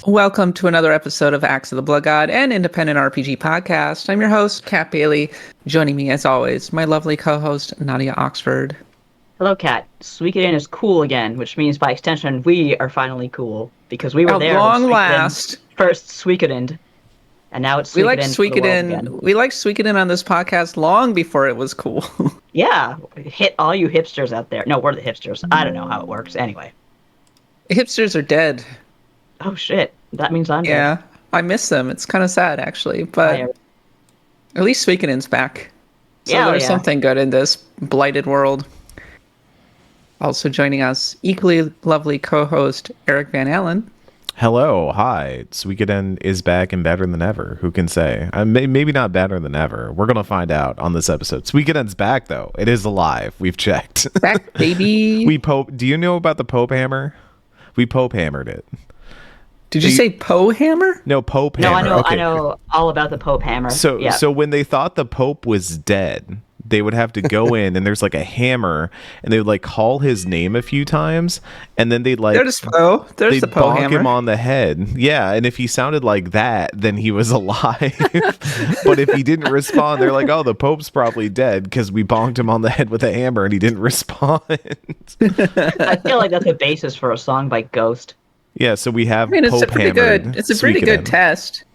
Welcome to another episode of Axe of the Blood God, an independent RPG podcast. I'm your host, Kat Bailey. Joining me, as always, my lovely co-host, Nadia Oxford. Hello, Kat. Suikoden is cool again, which means by extension, we are finally cool, because we were there when long Suikoden last. first Suikodened, and now it's We like Suikoden for the world again. Suikoden. We liked Suikoden on this podcast long before it was cool. Yeah, hit all you hipsters out there. No, we're the hipsters. I don't know how it works. Anyway. Hipsters are dead. Oh, shit. That means I'm dead. Yeah, I miss them. It's kind of sad, actually, but at least Suikoden's back. So there's something good in this blighted world. Also joining us, equally lovely co-host Eric Van Allen. Hello, hi. Suikoden is back and better than ever. Who can say? Maybe not better than ever. We're going to find out on this episode. Suikoden's back, though. It is alive. We've checked. Back, baby. Do you know about the Pope Hammer? We Pope Hammered it. Did you say Poe Hammer? No, Pope Hammer. No, I know all about the Pope Hammer. So when they thought the Pope was dead, they would have to go in and there's like a hammer and they would like call his name a few times and then they'd like there's the Poe bonk Hammer. him on the head. Yeah, and if he sounded like that, then he was alive. But if he didn't respond, they're like, oh, the Pope's probably dead because we bonked him on the head with a hammer and he didn't respond. I feel like that's a basis for a song by Ghost. Yeah, so we have. It's a pretty good test.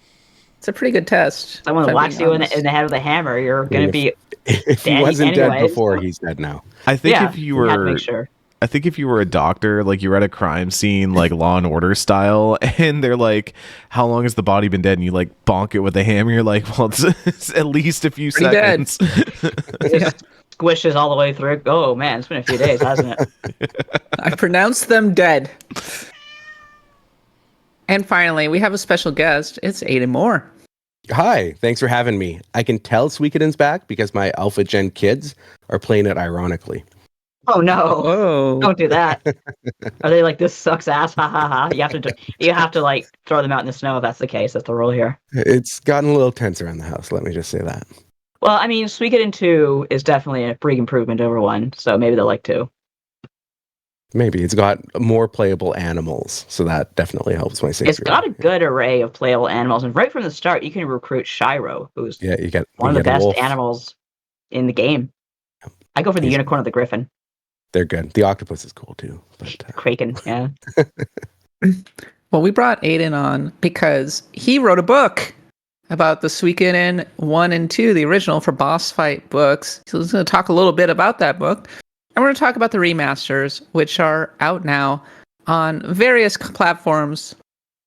It's a pretty good test. Someone whacks you in the head with a hammer, you're going to be. If he wasn't dead before, he's dead now. I think if you were. Make sure. I think if you were a doctor, like you were at a crime scene, like Law and Order style, and they're like, "How long has the body been dead?" And you like bonk it with a hammer. You're like, "Well, it's at least a few seconds." It squishes all the way through. Oh man, it's been a few days, hasn't it? I pronounced them dead. And finally, we have a special guest. It's Aidan Moher. Hi, thanks for having me. I can tell Suikoden's back because my Alpha Gen kids are playing it ironically. Oh no! Oh. Don't do that. Are they like, this sucks ass? Ha ha ha! You have to like throw them out in the snow if that's the case. That's the rule here. It's gotten a little tense around the house. Let me just say that. Well, I mean, Suikoden 2 is definitely a big improvement over 1, so maybe they'll like 2. Maybe it's got more playable animals, so that definitely helps my 6-year-old. It's got a good array of playable animals, and right from the start, you can recruit Shiro, who's one of the best animals in the game. I go for the unicorn or the griffin. They're good. The octopus is cool too. But, Kraken, yeah. Well, we brought Aidan on because he wrote a book about the Suikoden 1 and 2, the original for Boss Fight books. So he's going to talk a little bit about that book. And we're going to talk about the remasters, which are out now on various platforms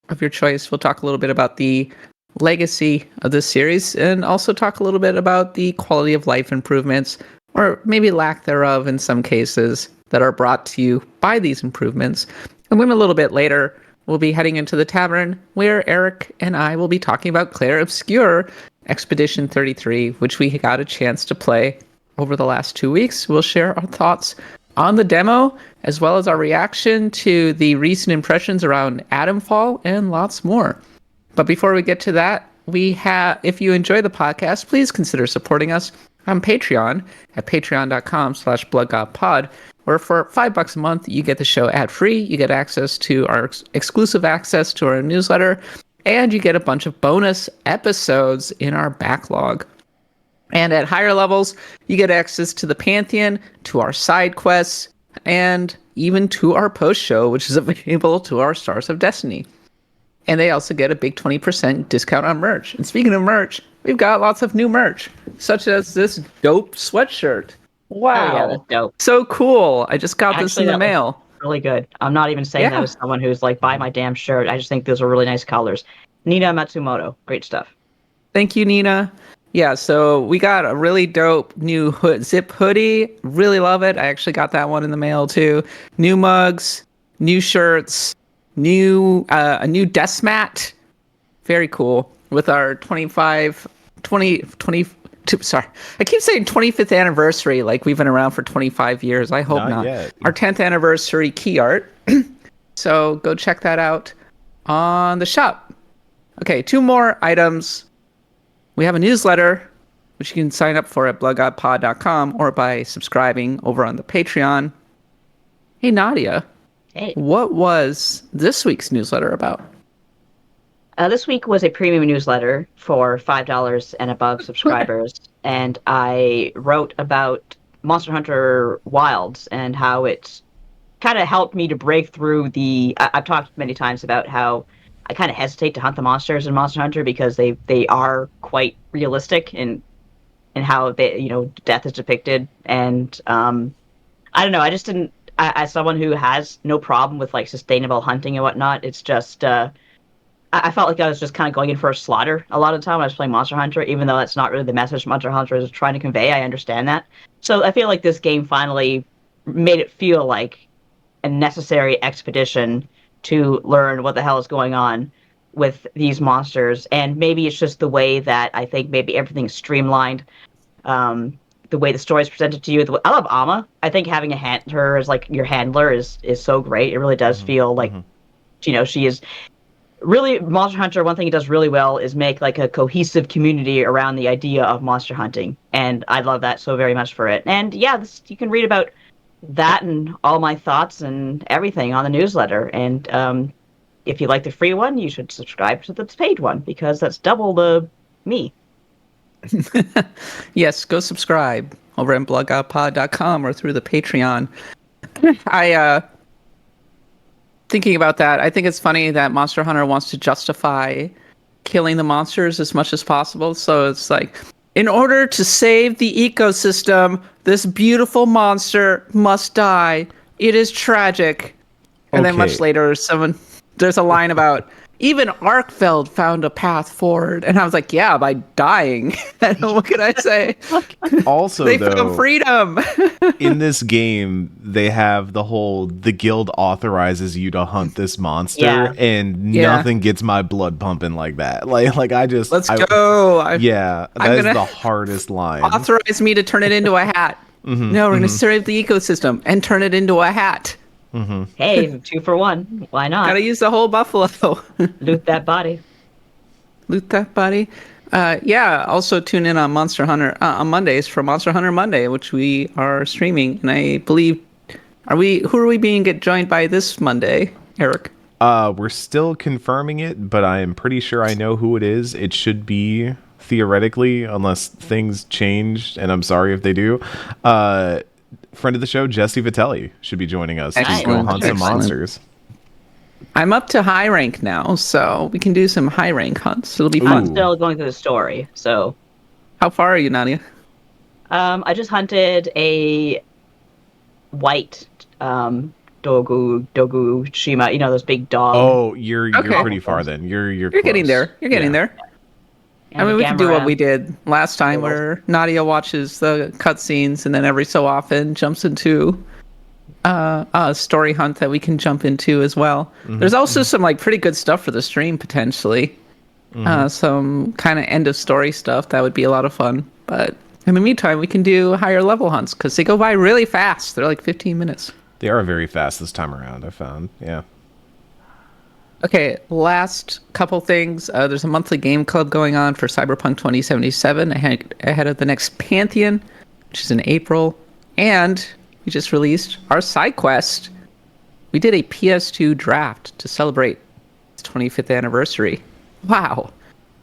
of your choice. We'll talk a little bit about the legacy of this series and also talk a little bit about the quality of life improvements, or maybe lack thereof in some cases, that are brought to you by these improvements. And then a little bit later, we'll be heading into the tavern where Eric and I will be talking about Clair Obscur Expedition 33, which we got a chance to play over the last 2 weeks. We'll share our thoughts on the demo, as well as our reaction to the recent impressions around Atomfall and lots more. But before we get to that, if you enjoy the podcast, please consider supporting us on Patreon at patreon.com/bloodgodpod, where for $5 a month, you get the show ad-free, you get access to our exclusive access to our newsletter, and you get a bunch of bonus episodes in our backlog. And at higher levels, you get access to the Pantheon, to our side quests, and even to our post-show, which is available to our Stars of Destiny. And they also get a big 20% discount on merch. And speaking of merch, we've got lots of new merch, such as this dope sweatshirt. Wow. Oh, yeah, that's dope. So cool. I just got this in the mail. Really good. I'm not even saying that as someone who's like, buy my damn shirt. I just think those are really nice colors. Nina Matsumoto. Great stuff. Thank you, Nina. Yeah, so we got a really dope new zip hoodie. Really love it. I actually got that one in the mail too. New mugs, new shirts, a new desk mat. Very cool. With our 20, sorry. I keep saying 25th anniversary, like we've been around for 25 years. I hope not. Yet. Our 10th anniversary key art. So go check that out on the shop. Okay, 2 more items. We have a newsletter, which you can sign up for at bloodgodpod.com or by subscribing over on the Patreon. Hey, Nadia. Hey. What was this week's newsletter about? This week was a premium newsletter for $5 and above subscribers, and I wrote about Monster Hunter Wilds and how it's kind of helped me to break through I've talked many times about how I kind of hesitate to hunt the monsters in Monster Hunter because they are quite realistic in how death is depicted, and I don't know. I just didn't. As someone who has no problem with like sustainable hunting and whatnot, it's just I felt like I was just kind of going in for a slaughter a lot of the time when I was playing Monster Hunter, even though that's not really the message Monster Hunter is trying to convey. I understand that. So I feel like this game finally made it feel like a necessary expedition to learn what the hell is going on with these monsters. And maybe it's just the way that I think maybe everything's streamlined. The way the story is presented to you. I love Amma. I think having her as like your handler is so great. It really does feel like, she is really Monster Hunter. One thing it does really well is make like a cohesive community around the idea of monster hunting, and I love that so very much for it. And yeah, you can read about that and all my thoughts and everything on the newsletter. And if you like the free one, you should subscribe to the paid one because that's double the me. Yes, go subscribe over at blogoutpod.com or through the Patreon. Thinking about that, I think it's funny that Monster Hunter wants to justify killing the monsters as much as possible. So it's like, in order to save the ecosystem, this beautiful monster must die. It is tragic. And then much later, there's a line about, even Arkfeld found a path forward. And I was like, yeah, by dying. What can I say? Also, they found freedom. In this game, they have the guild authorizes you to hunt this monster, and nothing gets my blood pumping like that. Like I just... Let's go. That is the hardest line. Authorize me to turn it into a hat. No, we're going to save the ecosystem and turn it into a hat. Hey, 2 for 1. Why not? Gotta use the whole buffalo. Loot that body. Also tune in on Monster Hunter on Mondays for Monster Hunter Monday, which we are streaming. And I believe, who are we being joined by this Monday, Eric? We're still confirming it, but I am pretty sure I know who it is. It should be, theoretically, unless things change, and I'm sorry if they do, friend of the show, Jesse Vitelli, should be joining us to go hunt some monsters. I'm up to high rank now, so we can do some high rank hunts. It'll be fun. I'm still going through the story, so... How far are you, Nadia? I just hunted a white Dogu Shima, those big dogs. Oh, you're pretty far then. You're getting there. You're getting there. I mean, we can do what we did last time, where Nadia watches the cutscenes and then every so often jumps into a story hunt that we can jump into as well. There's also some like pretty good stuff for the stream potentially. Some kind of end of story stuff that would be a lot of fun. But in the meantime, we can do higher level hunts because they go by really fast. They're like 15 minutes. They are very fast this time around, I found. Yeah. Okay, last couple things. There's a monthly game club going on for Cyberpunk 2077 ahead of the next Pantheon, which is in April. And we just released our side quest. We did a PS2 draft to celebrate its 25th anniversary. Wow,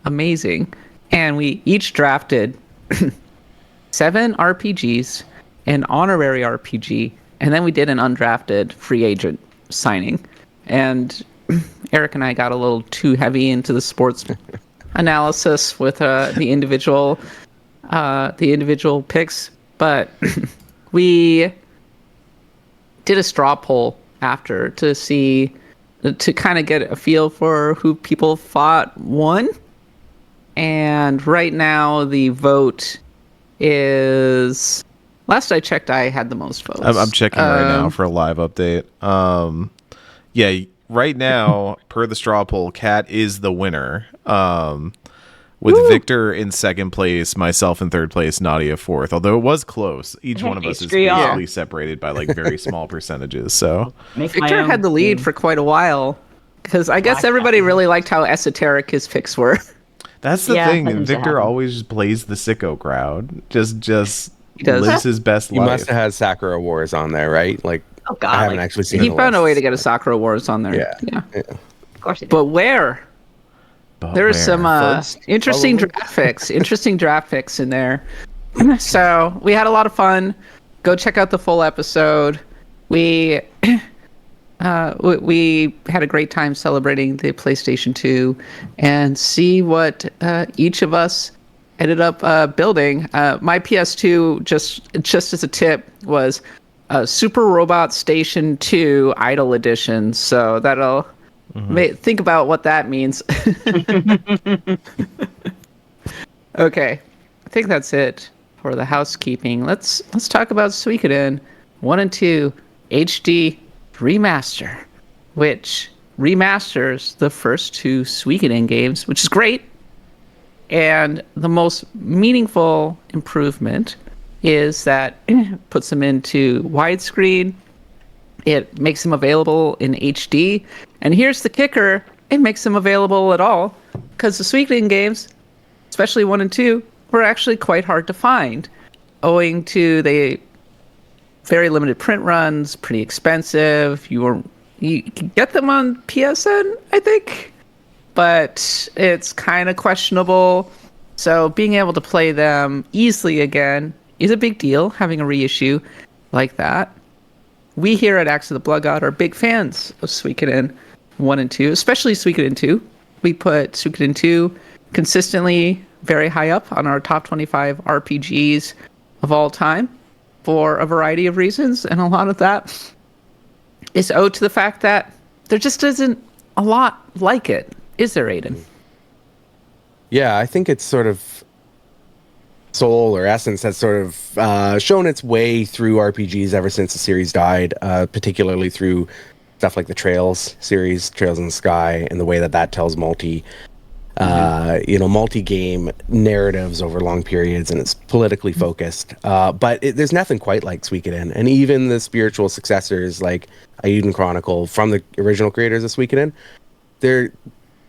amazing. And we each drafted 7 RPGs, an honorary RPG, and then we did an undrafted free agent signing. And Eric and I got a little too heavy into the sports analysis with the individual picks, but we did a straw poll after to kind of get a feel for who people thought won. And right now the vote is, last I checked, I had the most votes. I'm checking right now for a live update. Right now, per the straw poll, Kat is the winner. With Victor in second place, myself in third place, Nadia fourth. Although it was close. Each one of us is basically separated by like very small percentages. So Victor had the lead for quite a while. Because I guess everybody really liked how esoteric his picks were. That's the thing. Victor always just plays the sicko crowd. Just lives his best life. You must have had Sakura Wars on there, right? Like, oh God, I haven't actually seen. He found a way to get a Sakura Wars on there. Yeah. Of course he did. But where? But There are some First, interesting probably? draft picks in there. So we had a lot of fun. Go check out the full episode. We we had a great time celebrating the PlayStation 2 and see what each of us ended up building. My PS2, just as a tip, was Super Robot Station 2 Idle Edition. So that'll think about what that means. Okay, I think that's it for the housekeeping. Let's talk about Suikoden 1 and 2 HD Remaster, which remasters the first two Suikoden games, which is great. And the most meaningful improvement is that it puts them into widescreen. It makes them available in HD. And here's the kicker. It makes them available at all because the Suikoden games, especially 1 and 2, were actually quite hard to find, owing to the very limited print runs, pretty expensive. You could get them on PSN, I think, but it's kind of questionable. So being able to play them easily again is a big deal, having a reissue like that. We here at Axe of the Blood God are big fans of Suikoden 1 and 2, especially Suikoden 2. We put Suikoden 2 consistently very high up on our top 25 RPGs of all time for a variety of reasons, and a lot of that is owed to the fact that there just isn't a lot like it, is there, Aidan? Yeah, I think it's sort of soul or essence has sort of shown its way through RPGs ever since the series died, particularly through stuff like the Trails series, Trails in the Sky, and the way that tells multi-game narratives over long periods, and it's politically focused. But there's nothing quite like Suikoden, and even the spiritual successors like I&II Chronicle from the original creators of Suikoden, they're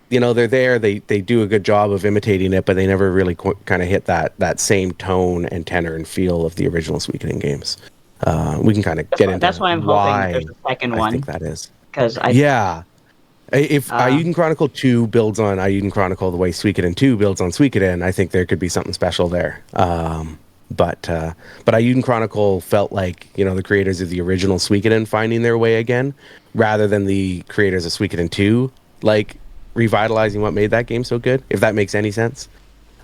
there. They do a good job of imitating it, but they never really kind of hit that same tone and tenor and feel of the original Suikoden games. We can kind of get into that's why I'm hoping that there's a second one. I think that is because if I&II Chronicle 2 builds on I&II Chronicle the way Suikoden 2 builds on Suikoden, I think there could be something special there. But I&II Chronicle felt like, the creators of the original Suikoden finding their way again, rather than the creators of Suikoden 2, like, revitalizing what made that game so good, if that makes any sense.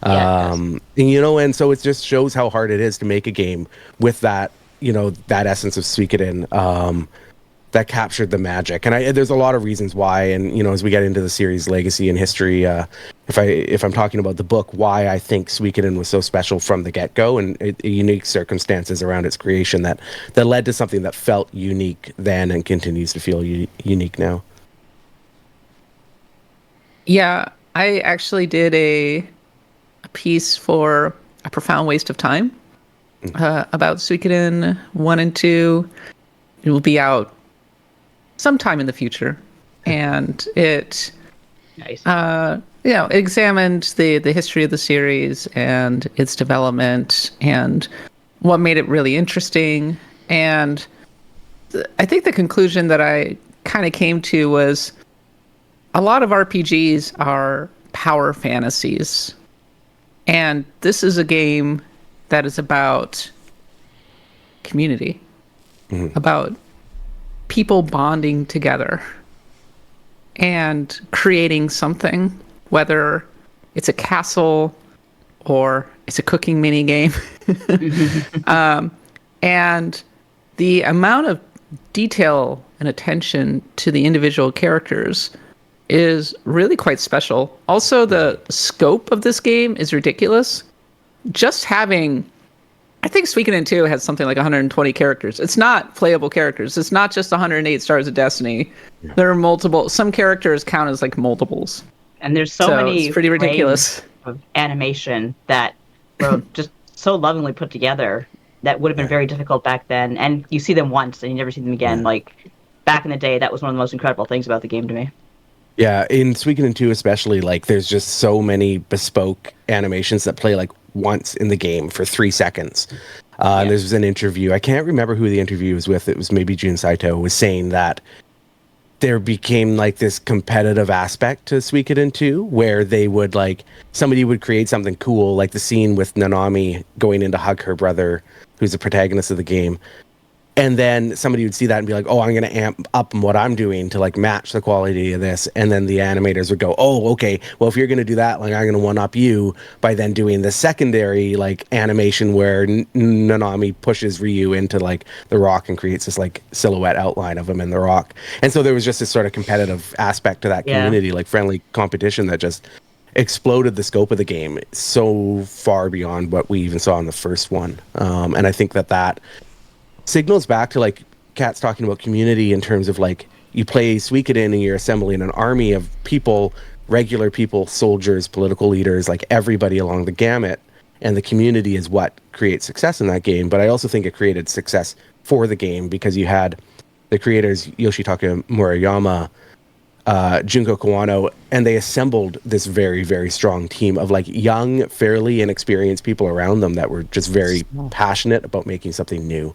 Yeah, And so it just shows how hard it is to make a game with that, that essence of Suikoden, that captured the magic. And there's a lot of reasons why, and as we get into the series legacy and history, if I'm talking about the book, why I think Suikoden was so special from the get-go, and unique circumstances around its creation that led to something that felt unique then and continues to feel unique now. Yeah, I actually did a piece for A Profound Waste of Time about Suikoden 1 and 2. It will be out sometime in the future. And it nice. It examined the history of the series and its development and what made it really interesting. And I think the conclusion that I kind of came to was a lot of RPGs are power fantasies. And this is a game that is about community, about people bonding together and creating something, whether it's a castle or it's a cooking mini game. And the amount of detail and attention to the individual characters is really quite special. Also, the scope of this game is ridiculous. Just having, I think Suikoden 2 has something like 120 characters. It's not playable characters. It's not just 108 Stars of Destiny. Yeah. There are multiple. Some characters count as like multiples. And there's so many. It's pretty ridiculous. Of animation that were just so lovingly put together that would have been very difficult back then. And you see them once and you never see them again. Like back in the day, that was one of the most incredible things about the game to me. Yeah, in Suikoden 2 especially, like there's just so many bespoke animations that play like once in the game for 3 seconds. There's an interview, I can't remember who the interview was with, it was maybe Jun Saito, was saying that there became like this competitive aspect to Suikoden 2 where they would like somebody would create something cool, like the scene with Nanami going in to hug her brother, who's the protagonist of the game. And then somebody would see that and be like, oh, I'm going to amp up what I'm doing to like match the quality of this. And then the animators would go, oh, okay, well, if you're going to do that, like I'm going to one up you by then doing the secondary like animation where Nanami pushes Ryu into like the rock and creates this like silhouette outline of him in the rock. And so there was just this sort of competitive aspect to that community, like friendly competition that just exploded the scope of the game so far beyond what we even saw in the first one. And I think that signals back to like Kat's talking about community in terms of like you play Suikoden and you're assembling an army of people, regular people, soldiers, political leaders, like everybody along the gamut, and the community is what creates success in that game. But I also think it created success for the game because you had the creators Yoshitaka Murayama, Junko Kawano, and they assembled this very, very strong team of like young, fairly inexperienced people around them that were just very passionate about making something new.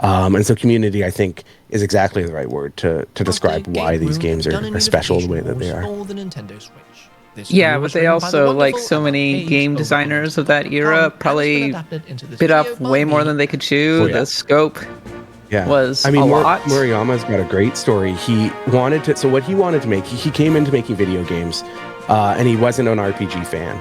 And so community, I think, is exactly the right word to describe why these games are special the way that they are. Yeah, but they also, like so many game designers of that era, probably bit off way more than they could chew. The scope was a lot. Murayama's got a great story. He wanted to, so what he wanted to make, he came into making video games, and he wasn't an RPG fan.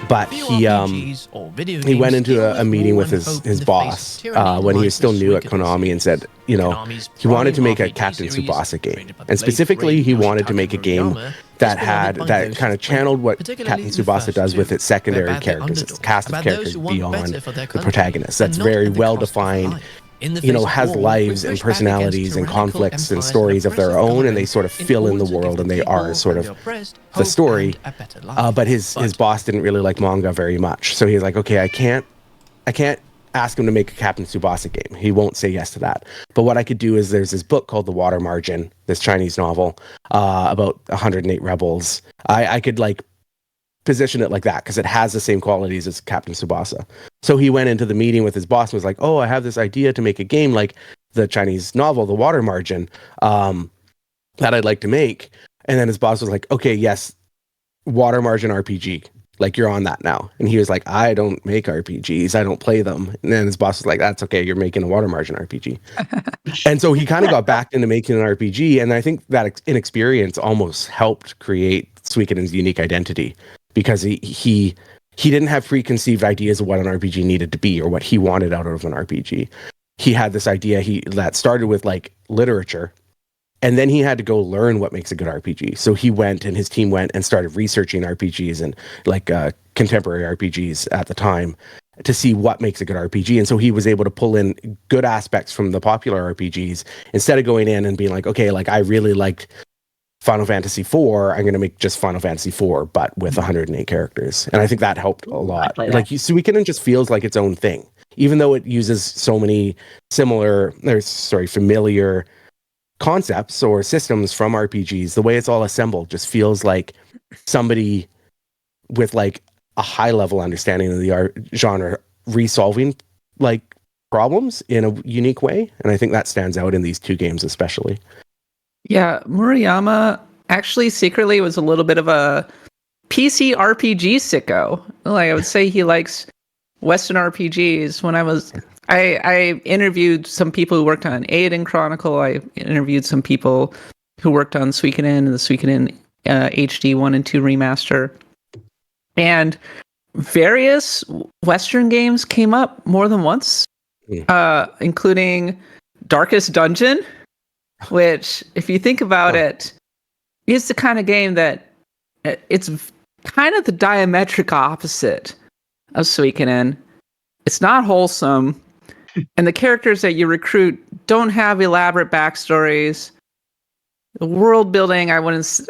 But he went into a meeting with his boss when he was still new at Konami and said, you know, he wanted to make a Captain Tsubasa game. And specifically, he wanted to make a game that kind of channeled what Captain Tsubasa does with its secondary characters, its cast of characters beyond the protagonist. That's very well defined. You know, has lives and personalities and conflicts and stories of their own, and they sort of fill in the world, and they are sort of the story. But his boss didn't really like manga very much, so he's like, okay, I can't ask him to make a Captain Tsubasa game. He won't say yes to that. But what I could do is there's this book called The Water Margin, this Chinese novel about 108 rebels. I could like position it like that because it has the same qualities as Captain Tsubasa. So he went into the meeting with his boss and was like, oh, I have this idea to make a game like the Chinese novel, The Water Margin, that I'd like to make. And then his boss was like, okay, yes, Water Margin RPG. Like, you're on that now. And he was like, I don't make RPGs. I don't play them. And then his boss was like, that's okay. You're making a Water Margin RPG. And so he kind of got back into making an RPG. And I think that inexperience almost helped create Suikoden's unique identity. Because he didn't have preconceived ideas of what an RPG needed to be or what he wanted out of an RPG. He had this idea that started with like literature, and then he had to go learn what makes a good RPG. So he went and his team went and started researching RPGs and like contemporary RPGs at the time to see what makes a good RPG. And so he was able to pull in good aspects from the popular RPGs instead of going in and being like, okay, like I really liked Final Fantasy IV, I'm going to make just Final Fantasy IV, but with 108 characters. And I think that helped a lot. Like, Suikoden just feels like its own thing, even though it uses so many familiar concepts or systems from RPGs. The way it's all assembled just feels like somebody with like a high level understanding of the genre resolving like problems in a unique way. And I think that stands out in these two games especially. Yeah, Murayama actually secretly was a little bit of a PC RPG sicko. Like, I would say he likes Western RPGs. When I interviewed some people who worked on Aidan Chronicle. I interviewed some people who worked on Suikoden and the Suikoden HD 1 and 2 remaster. And various Western games came up more than once, including Darkest Dungeon, which, if you think about it, is the kind of game that it's kind of the diametric opposite of Suikoden. It's not wholesome, and the characters that you recruit don't have elaborate backstories. The world building,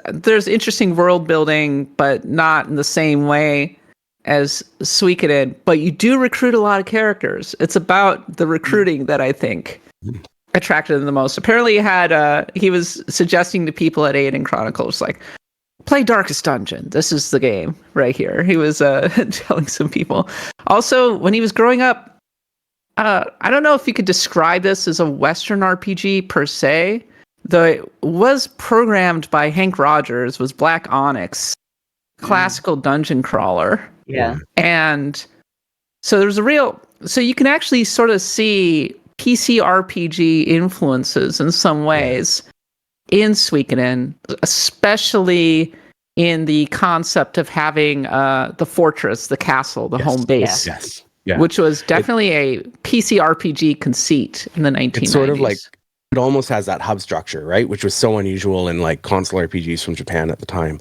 there's interesting world building, but not in the same way as Suikoden. But you do recruit a lot of characters. It's about the recruiting that I think attracted him the most. Apparently he was suggesting to people at Aidan Chronicles, like, play Darkest Dungeon. This is the game right here. He was telling some people. Also, when he was growing up, I don't know if you could describe this as a Western RPG per se, though it was programmed by Hank Rogers, was Black Onyx, classical dungeon crawler. Yeah. And so there's a real, so you can actually sort of see PC RPG influences in some ways in Suikoden, especially in the concept of having the fortress, the castle, the home base, which was definitely a PC RPG conceit in the 1990s. It's sort of like, it almost has that hub structure, right? Which was so unusual in like console RPGs from Japan at the time.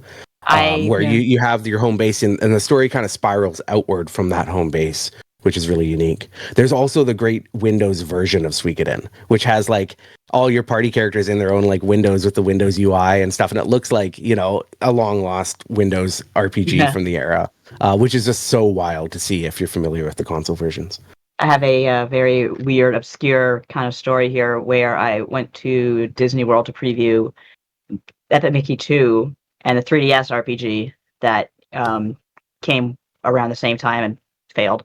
Where you have your home base and the story kind of spirals outward from that home base, which is really unique. There's also the great Windows version of Suikoden, which has like all your party characters in their own like windows with the Windows UI and stuff. And it looks like, you know, a long lost Windows RPG from the era, which is just so wild to see if you're familiar with the console versions. I have a very weird, obscure kind of story here where I went to Disney World to preview Epic Mickey 2 and the 3DS RPG that came around the same time and failed.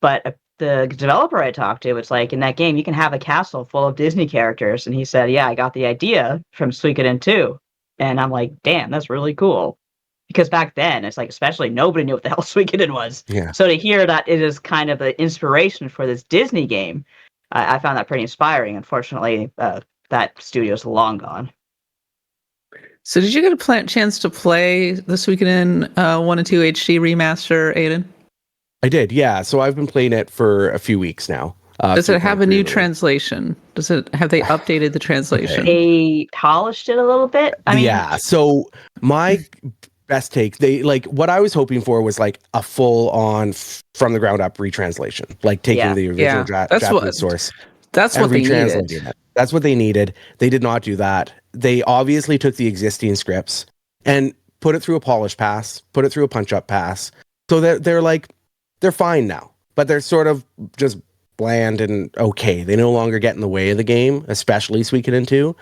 But the developer I talked to, it's like, in that game, you can have a castle full of Disney characters. And he said, yeah, I got the idea from Suikoden 2. And I'm like, damn, that's really cool. Because back then, it's like, especially nobody knew what the hell Suikoden was. Yeah. So to hear that it is kind of the inspiration for this Disney game, I found that pretty inspiring. Unfortunately, that studio's long gone. So did you get a chance to play the Suikoden 1 and 2 HD remaster, Aidan? I did, yeah. So I've been playing it for a few weeks now. Does it have a new translation? Have they updated the translation? They polished it a little bit. I mean, yeah. So my best take, they like what I was hoping for was like a full on from the ground up retranslation, like taking the original Japanese source. That's what they needed. It. That's what they needed. They did not do that. They obviously took the existing scripts and put it through a polish pass, put it through a punch up pass. So they're fine now, but they're sort of just bland and okay. They no longer get in the way of the game, especially Suikoden 2.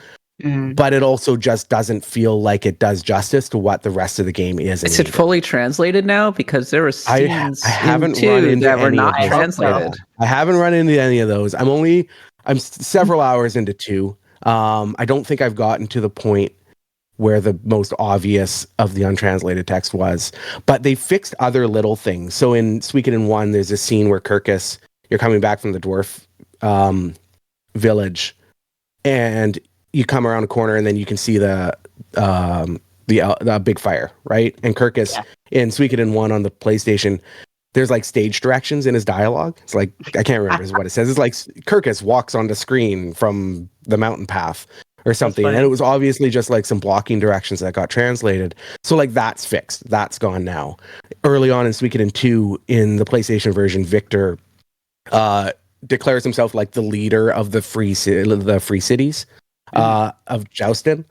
But it also just doesn't feel like it does justice to what the rest of the game is. Is it fully translated now? Because there were scenes I haven't run into that were any not of those. translated. I haven't run into any of those. I'm several hours into 2. I don't think I've gotten to the point where the most obvious of the untranslated text was, but they fixed other little things. So in Suikoden 1, there's a scene where Kirkus, you're coming back from the dwarf village, and you come around a corner, and then you can see the big fire, right? And Kirkus in Suikoden 1 on the PlayStation, there's like stage directions in his dialogue. It's like, I can't remember what it says. It's like Kirkus walks on the screen from the mountain path or something. And it was obviously just like some blocking directions that got translated. So like that's fixed. That's gone now. Early on in Suikoden 2, in the PlayStation version, Victor declares himself like the leader of the free cities of Joustin.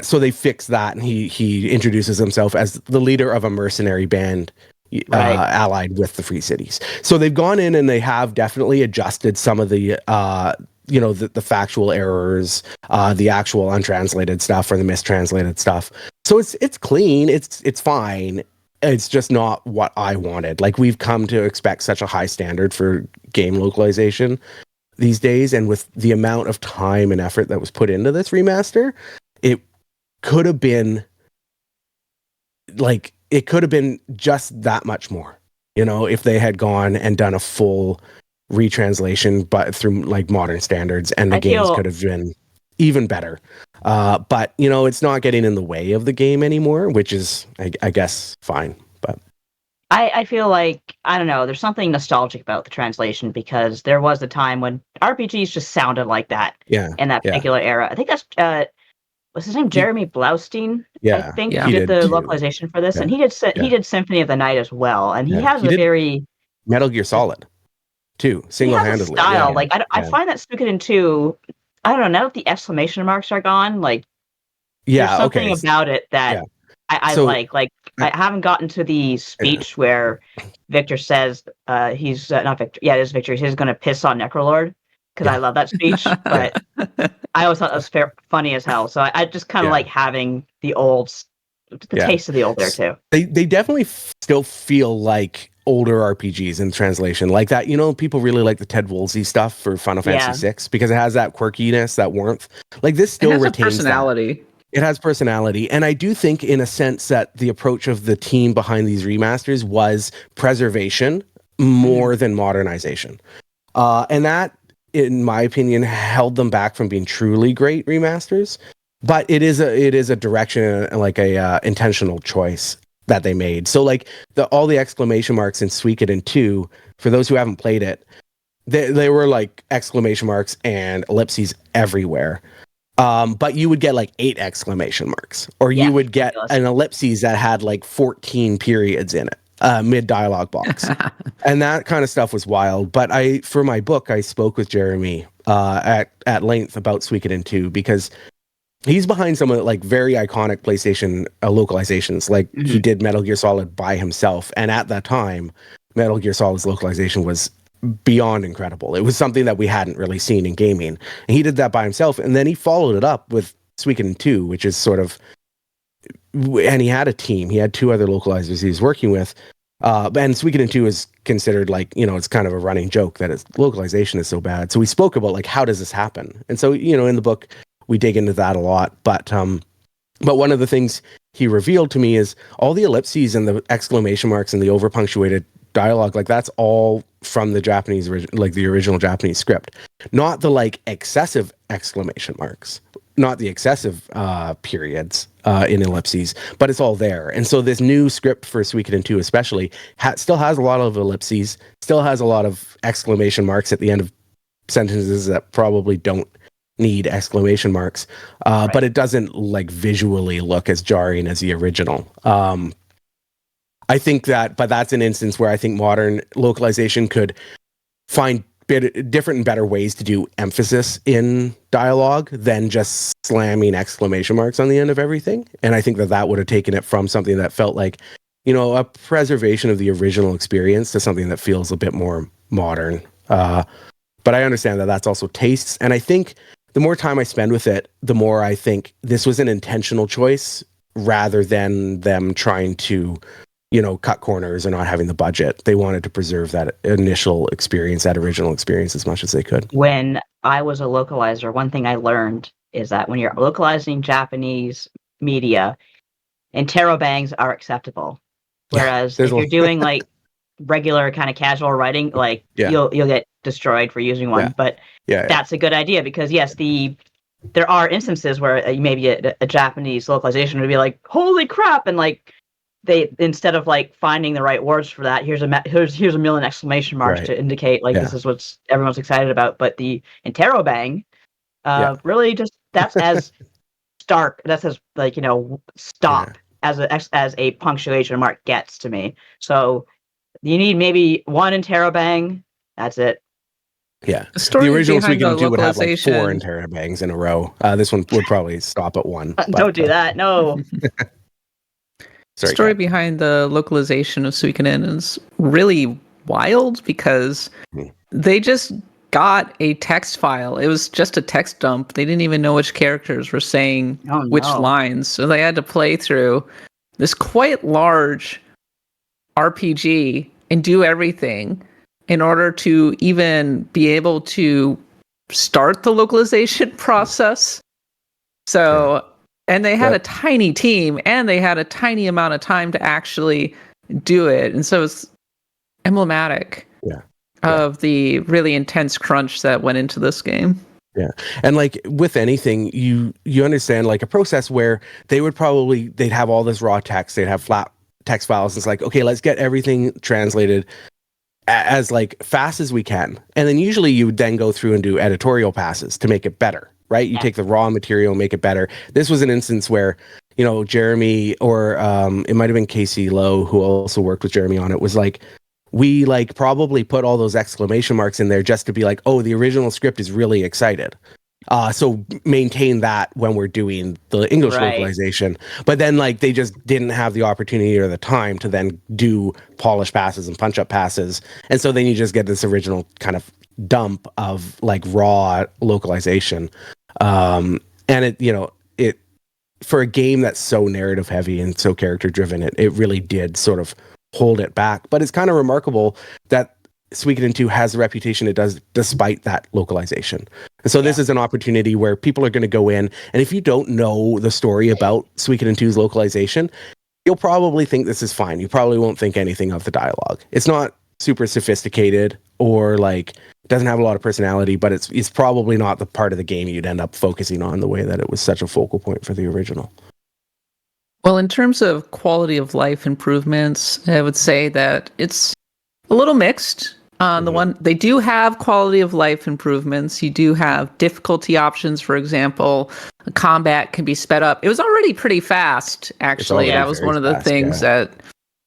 So they fixed that, and he introduces himself as the leader of a mercenary band allied with the free cities. So they've gone in and they have definitely adjusted some of the the factual errors, the actual untranslated stuff or the mistranslated stuff. So it's clean, it's fine. It's just not what I wanted. Like, we've come to expect such a high standard for game localization these days, and with the amount of time and effort that was put into this remaster, it could have been just that much more, if they had gone and done a full retranslation, but through like modern standards, and the games could have been even better. But it's not getting in the way of the game anymore, which is, I guess, fine. But I feel like, I don't know, there's something nostalgic about the translation, because there was a time when RPGs just sounded like that in that particular era. I think that's what's his name, Jeremy Blaustein, I think, he did the localization for this, and he did Symphony of the Night as well, and he has a very Metal Gear Solid too, single-handedly. Style, like I find that Suikoden 2, I don't know, now that the exclamation marks are gone, like there's something about it that I like. Like, I haven't gotten to the speech where Victor says he's not Victor. Yeah, it is Victor. He's going to piss on Necrolord, because I love that speech. But I always thought that was funny as hell. So I just kind of like having the taste of the old there too. They definitely still feel like older RPGs in translation like that. You know, people really like the Ted Woolsey stuff for Final Fantasy VI because it has that quirkiness, that warmth. Like this still retains a personality. That. It has personality, and I do think, in a sense, that the approach of the team behind these remasters was preservation more than modernization, and that, in my opinion, held them back from being truly great remasters. But it is a direction, like a intentional choice that they made. So like all the exclamation marks in Suikoden 2, for those who haven't played it, they were like exclamation marks and ellipses everywhere. But you would get like 8 exclamation marks, or you would get an ellipses that had like 14 periods in it, mid dialogue box. And that kind of stuff was wild. But for my book, I spoke with Jeremy at length about Suikoden 2 because he's behind some of the, like, very iconic PlayStation localizations. Like he did Metal Gear Solid by himself, and at that time, Metal Gear Solid's localization was beyond incredible. It was something that we hadn't really seen in gaming, and he did that by himself. And then he followed it up with Suikoden 2, which is sort of, and he had a team. He had 2 other localizers he was working with. And Suikoden 2 is considered, like, you know, it's kind of a running joke that its localization is so bad. So we spoke about, like, how does this happen? And so, you know, in the book, we dig into that a lot. But one of the things he revealed to me is all the ellipses and the exclamation marks and the over-punctuated dialogue, like, that's all from the Japanese, like the original Japanese script. Not the, like, excessive exclamation marks, not the excessive periods in ellipses, but it's all there. And so this new script for Suikoden 2 especially still has a lot of ellipses, still has a lot of exclamation marks at the end of sentences that probably don't need exclamation marks, but it doesn't, like, visually look as jarring as the original. I think that, but that's an instance where I think modern localization could find different and better ways to do emphasis in dialogue than just slamming exclamation marks on the end of everything. And I think that would have taken it from something that felt like, you know, a preservation of the original experience to something that feels a bit more modern. But I understand that that's also tastes. And I think the more time I spend with it, the more I think this was an intentional choice rather than them trying to, you know, cut corners or not having the budget. They wanted to preserve that initial experience, that original experience, as much as they could. When I was a localizer, one thing I learned is that when you're localizing Japanese media, interrobangs are acceptable. Whereas if you're doing, like, regular kind of casual writing, like, you'll get destroyed for using one. But that's a good idea because, yes, there are instances where maybe a Japanese localization would be like, holy crap, and, like, they, instead of, like, finding the right words for that, here's a million exclamation marks to indicate, like, this is what everyone's excited about. But the interrobang, really just, that's as stark, that's as, like, you know, stop as a punctuation mark gets to me. So you need maybe one interrobang. That's it. Yeah, the original Suikoden 2 would have like 4 interrobangs in a row. This one would probably stop at 1. Don't do that. No. The story behind the localization of Suikoden is really wild because they just got a text file. It was just a text dump. They didn't even know which characters were saying which lines. So they had to play through this quite large RPG and do everything in order to even be able to start the localization process. So... And they had a tiny team, and they had a tiny amount of time to actually do it. And so it's emblematic of the really intense crunch that went into this game. Yeah. And, like, with anything, you understand, like, a process where they'd have all this raw text, they'd have flat text files. It's like, okay, let's get everything translated as, like, fast as we can. And then usually you would then go through and do editorial passes to make it better. Right? You take the raw material, make it better. This was an instance where, you know, Jeremy, or it might have been Casey Lowe, who also worked with Jeremy on it, was like, we, like, probably put all those exclamation marks in there just to be like, oh, the original script is really excited. So maintain that when we're doing the English localization. But then, like, they just didn't have the opportunity or the time to then do polish passes and punch up passes. And so then you just get this original kind of dump of, like, raw localization. And it, you know, for a game that's so narrative heavy and so character driven, it really did sort of hold it back. But it's kind of remarkable that Suikoden 2 has the reputation it does despite that localization. And so this is an opportunity where people are going to go in, and if you don't know the story about Suikoden 2's localization, you'll probably think this is fine. You probably won't think anything of the dialogue. It's not super sophisticated or like doesn't have a lot of personality, but it's probably not the part of the game you'd end up focusing on the way that it was such a focal point for the original. Well, in terms of quality of life improvements, I would say that it's a little mixed. On the one, they do have quality of life improvements. You do have difficulty options. For example, combat can be sped up. It was already pretty fast, actually. That was one of the things that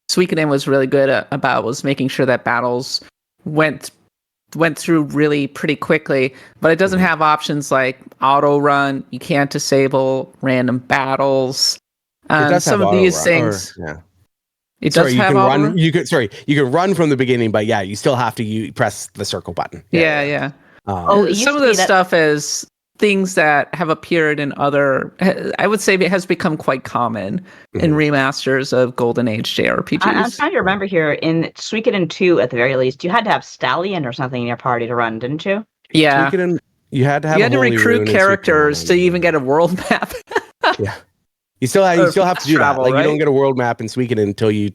Suikoden was really good about, was making sure that battles went through really pretty quickly. But it doesn't have options like auto run. You can't disable random battles. Some of these things. It does have run. You can run from the beginning, but you still have to press the circle button. Yeah. Some of this stuff is things that have appeared in other. I would say it has become quite common in remasters of Golden Age JRPGs. I'm trying to remember here in Suikoden 2, at the very least, you had to have Stallion or something in your party to run, didn't you? Yeah, Suikoden, you had to have. You had to recruit characters to even get a world map. Yeah. You still have to do that. Like, right? You don't get a world map in Suikoden until you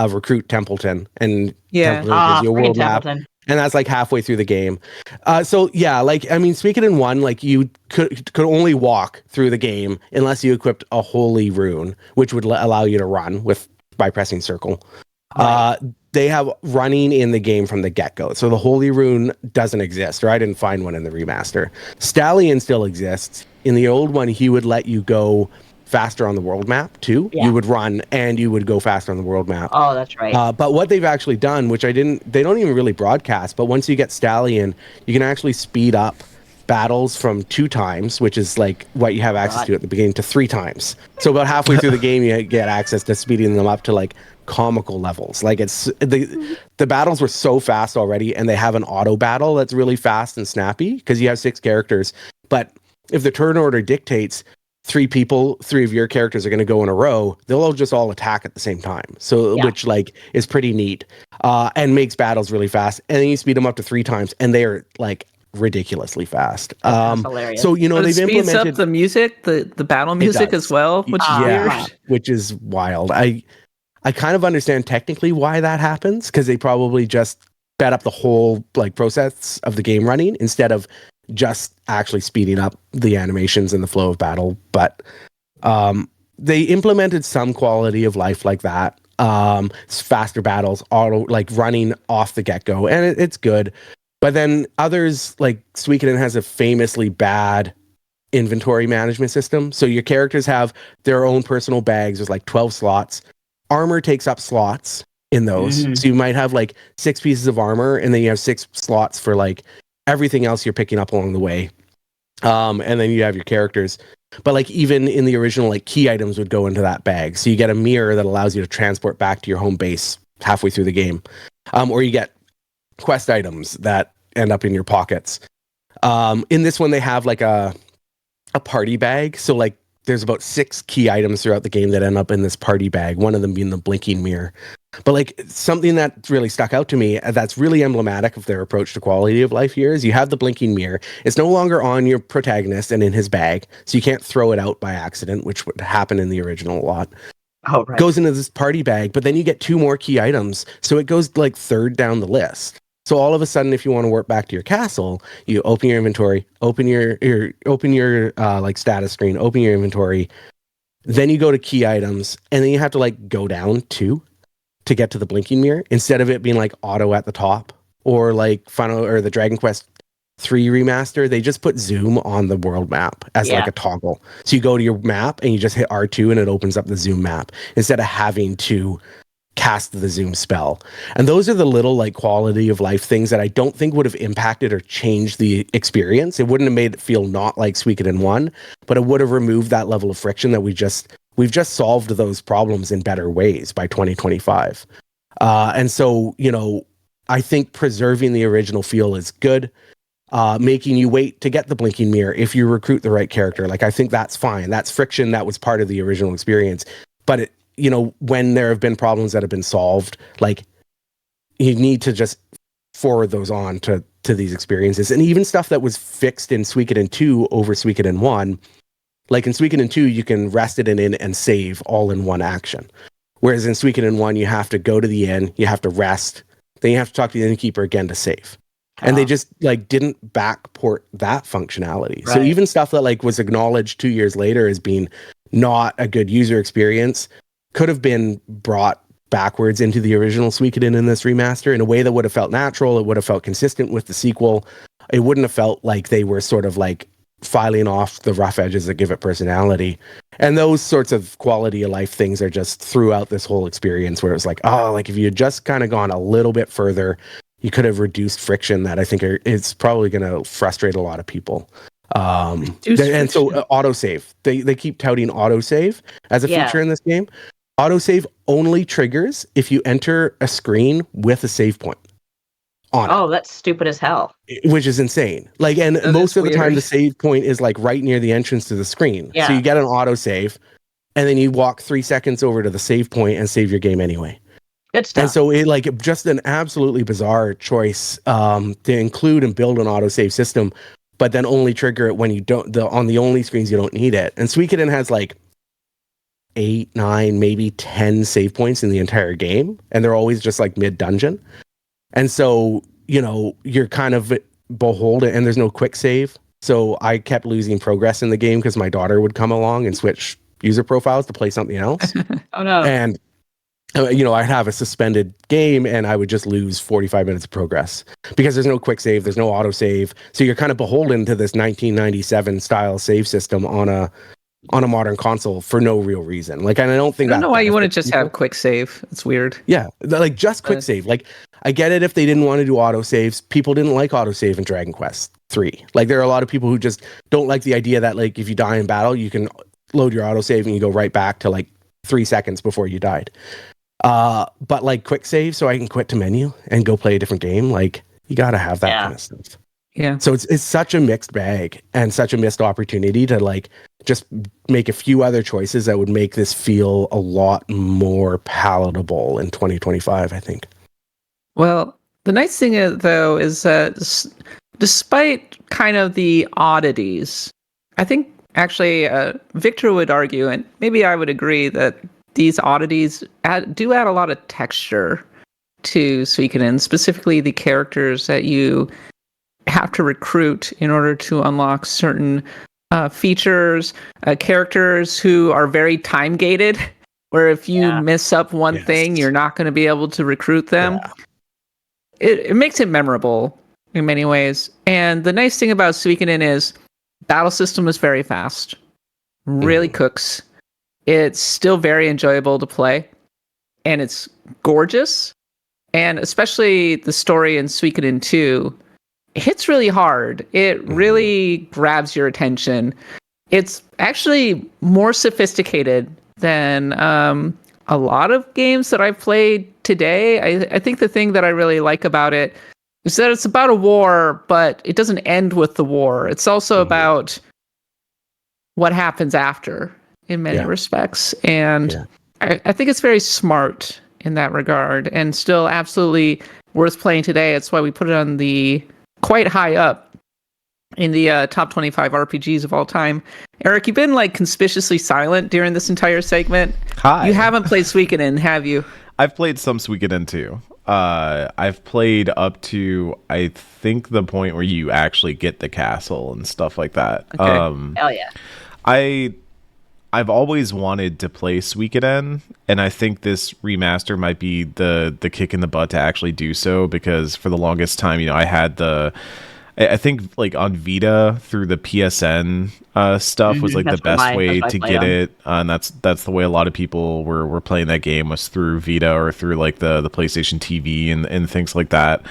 recruit Templeton, and Templeton gives you a world map, and that's like halfway through the game. Suikoden 1, like you could only walk through the game unless you equipped a holy rune, which would allow you to run by pressing circle. Right. They have running in the game from the get-go, so the holy rune doesn't exist, or I didn't find one in the remaster. Stallion still exists. In the old one, he would let you go faster on the world map too. You would run and you would go faster on the world map. Oh, that's right. But what they've actually done, which they don't even really broadcast, but once you get Stallion, you can actually speed up battles from 2 times, which is like what you have access to at the beginning, to 3 times. So about halfway through the game, you get access to speeding them up to like comical levels. Like it's the battles were so fast already, and they have an auto battle that's really fast and snappy because you have 6 characters. But if the turn order dictates 3 of your characters are going to go in a row, they'll all just attack at the same time. So, which like is pretty neat, and makes battles really fast. And then you speed them up to 3 times, and they are like ridiculously fast. That's hilarious. So but they've implemented up the music, the battle music as well, which is weird. Which is wild. I kind of understand technically why that happens, because they probably just sped up the whole like process of the game running instead of just actually speeding up the animations and the flow of battle. But they implemented some quality of life like that. Faster battles, auto, like running off the get-go, and it's good. But then others, like Suikoden has a famously bad inventory management system. So your characters have their own personal bags. There's like 12 slots. Armor takes up slots in those. So you might have like 6 pieces of armor, and then you have 6 slots for like everything else you're picking up along the way. And then you have your characters. But like even in the original, like key items would go into that bag. So you get a mirror that allows you to transport back to your home base halfway through the game. Or you get quest items that end up in your pockets. In this one, they have like a party bag. So like there's about 6 key items throughout the game that end up in this party bag, one of them being the blinking mirror. But like something that really stuck out to me that's really emblematic of their approach to quality of life here is you have the blinking mirror. It's no longer on your protagonist and in his bag, so you can't throw it out by accident, which would happen in the original a lot. Oh, right. Goes into this party bag, but then you get 2 more key items, so it goes like 3rd down the list. So all of a sudden, if you want to warp back to your castle, you open your inventory, open your like status screen, open your inventory, then you go to key items, and then you have to like go down 2 to get to the blinking mirror, instead of it being like auto at the top, or like the Dragon Quest 3 remaster, they just put zoom on the world map as like a toggle. So you go to your map and you just hit R2 and it opens up the zoom map instead of having to cast the zoom spell. And those are the little like quality of life things that I don't think would have impacted or changed the experience. It wouldn't have made it feel not like Suikoden 1, but it would have removed that level of friction that we've just solved those problems in better ways by 2025. And so, I think preserving the original feel is good. Making you wait to get the blinking mirror if you recruit the right character. Like, I think that's fine. That's friction that was part of the original experience. But when there have been problems that have been solved, like you need to just forward those on to these experiences. And even stuff that was fixed in Suikoden 2 over Suikoden 1, like in Suikoden 2, you can rest it in and save all in one action. Whereas in Suikoden 1, you have to go to the inn, you have to rest, then you have to talk to the innkeeper again to save. And they just like didn't backport that functionality. Right. So even stuff that like was acknowledged 2 years later as being not a good user experience could have been brought backwards into the original Suikoden in this remaster in a way that would have felt natural. It would have felt consistent with the sequel. It wouldn't have felt like they were sort of like filing off the rough edges that give it personality. And those sorts of quality of life things are just throughout this whole experience where it's like, oh, like if you had just kind of gone a little bit further, you could have reduced friction that I think is probably going to frustrate a lot of people. And so autosave, they keep touting autosave as a feature in this game. Autosave only triggers if you enter a screen with a save point on it. Oh, that's stupid as hell. Which is insane. Like, and That most is of the time weird. the save point is like right near the entrance to the screen. Yeah. So you get an autosave and then you walk 3 seconds over to the save point and save your game anyway. Good stuff. And so it like just an absolutely bizarre choice to include and build an autosave system, but then only trigger it when you don't on the only screens you don't need it. And Suikoden has like 8, 9, maybe 10 save points in the entire game, and they're always just like mid dungeon. And so, you're kind of beholden, and there's no quick save. So I kept losing progress in the game because my daughter would come along and switch user profiles to play something else. Oh no. And I'd have a suspended game and I would just lose 45 minutes of progress because there's no quick save, there's no auto save. So you're kind of beholden to this 1997 style save system on a modern console for no real reason. Like, and I don't think I don't know why you wouldn't benefits just people. have quick save. It's weird. Yeah, like just quick save. Like, I get it if they didn't want to do auto saves. People didn't like auto save in Dragon Quest 3. Like, there are a lot of people who just don't like the idea that like if you die in battle, you can load your auto save and you go right back to like 3 seconds before you died. But like quick save, so I can quit to menu and go play a different game. Like, you got to have that kind of stuff. Yeah. So it's such a mixed bag and such a missed opportunity to like just make a few other choices that would make this feel a lot more palatable in 2025, I think. Well, the nice thing though is that despite kind of the oddities, I think actually Victor would argue, and maybe I would agree, that these oddities do add a lot of texture to Suikoden, specifically the characters that you have to recruit in order to unlock certain features, characters who are very time gated, where if you mess up one thing, you're not going to be able to recruit them. Yeah. It makes it memorable in many ways. And the nice thing about Suikoden is battle system is very fast, really cooks. It's still very enjoyable to play, and it's gorgeous. And especially the story in Suikoden 2, it hits really hard. It really grabs your attention. It's actually more sophisticated than a lot of games that I've played today. I think the thing that I really like about it is that it's about a war, but it doesn't end with the war. It's also about what happens after in many respects. And I think it's very smart in that regard and still absolutely worth playing today. That's why we put it on the quite high up in the top 25 RPGs of all time. Eric, you've been like conspicuously silent during this entire segment. Hi. You haven't played Suikoden, have you? I've played some Suikoden too. I've played up to, I think, the point where you actually get the castle and stuff like that. Okay. Hell yeah. I've always wanted to play Suikoden, and I think this remaster might be the kick in the butt to actually do so, because for the longest time, I had I think like on Vita through the PSN stuff was like the best way to get it, and that's the way a lot of people were playing that game, was through Vita or through like the PlayStation TV and things like that.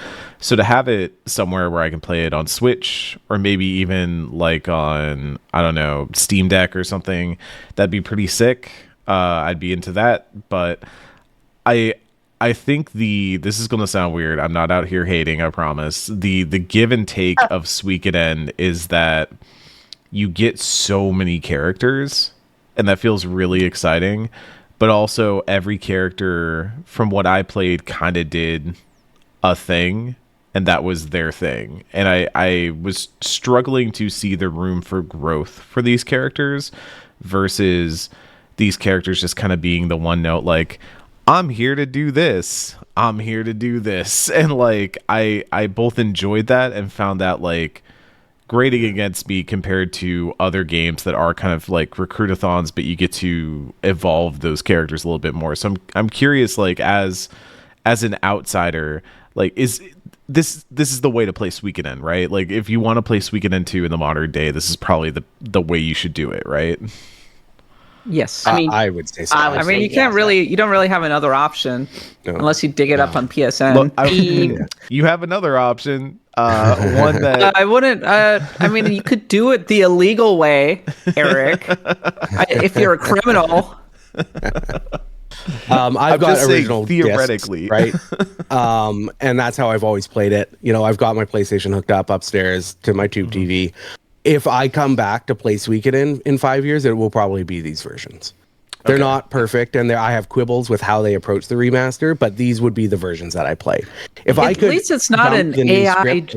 So to have it somewhere where I can play it on Switch or maybe even like on, I don't know, Steam Deck or something, that'd be pretty sick. I'd be into that, but I think this is going to sound weird. I'm not out here hating, I promise. The give and take of Suikoden is that you get so many characters, and that feels really exciting. but also every character from what I played kind of did a thing, and that was their thing. And I was struggling to see the room for growth for these characters versus these characters just kind of being the one note, like, I'm here to do this, I'm here to do this. And like I both enjoyed that and found that like grading against me compared to other games that are kind of like recruitathons, but you get to evolve those characters a little bit more. So I'm curious, like, as an outsider, like, is this is the way to play Suikoden, right? Like, if you want to play Suikoden 2 in the modern day, this is probably the way you should do it, right? Yes. I mean, I would say so. I would say you can't you don't really have another option unless you dig it up on PSN. Well, you have another option, one that I wouldn't. I mean, you could do it the illegal way, Eric. If you're a criminal. I've got just saying, original theoretically, discs, right? And that's how I've always played it. You know, I've got my PlayStation hooked up upstairs to my tube TV. If I come back to play Suikoden in 5 years, it will probably be these versions. They're not perfect, and I have quibbles with how they approach the remaster, but these would be the versions that I play. If I could, at least it's not an AI.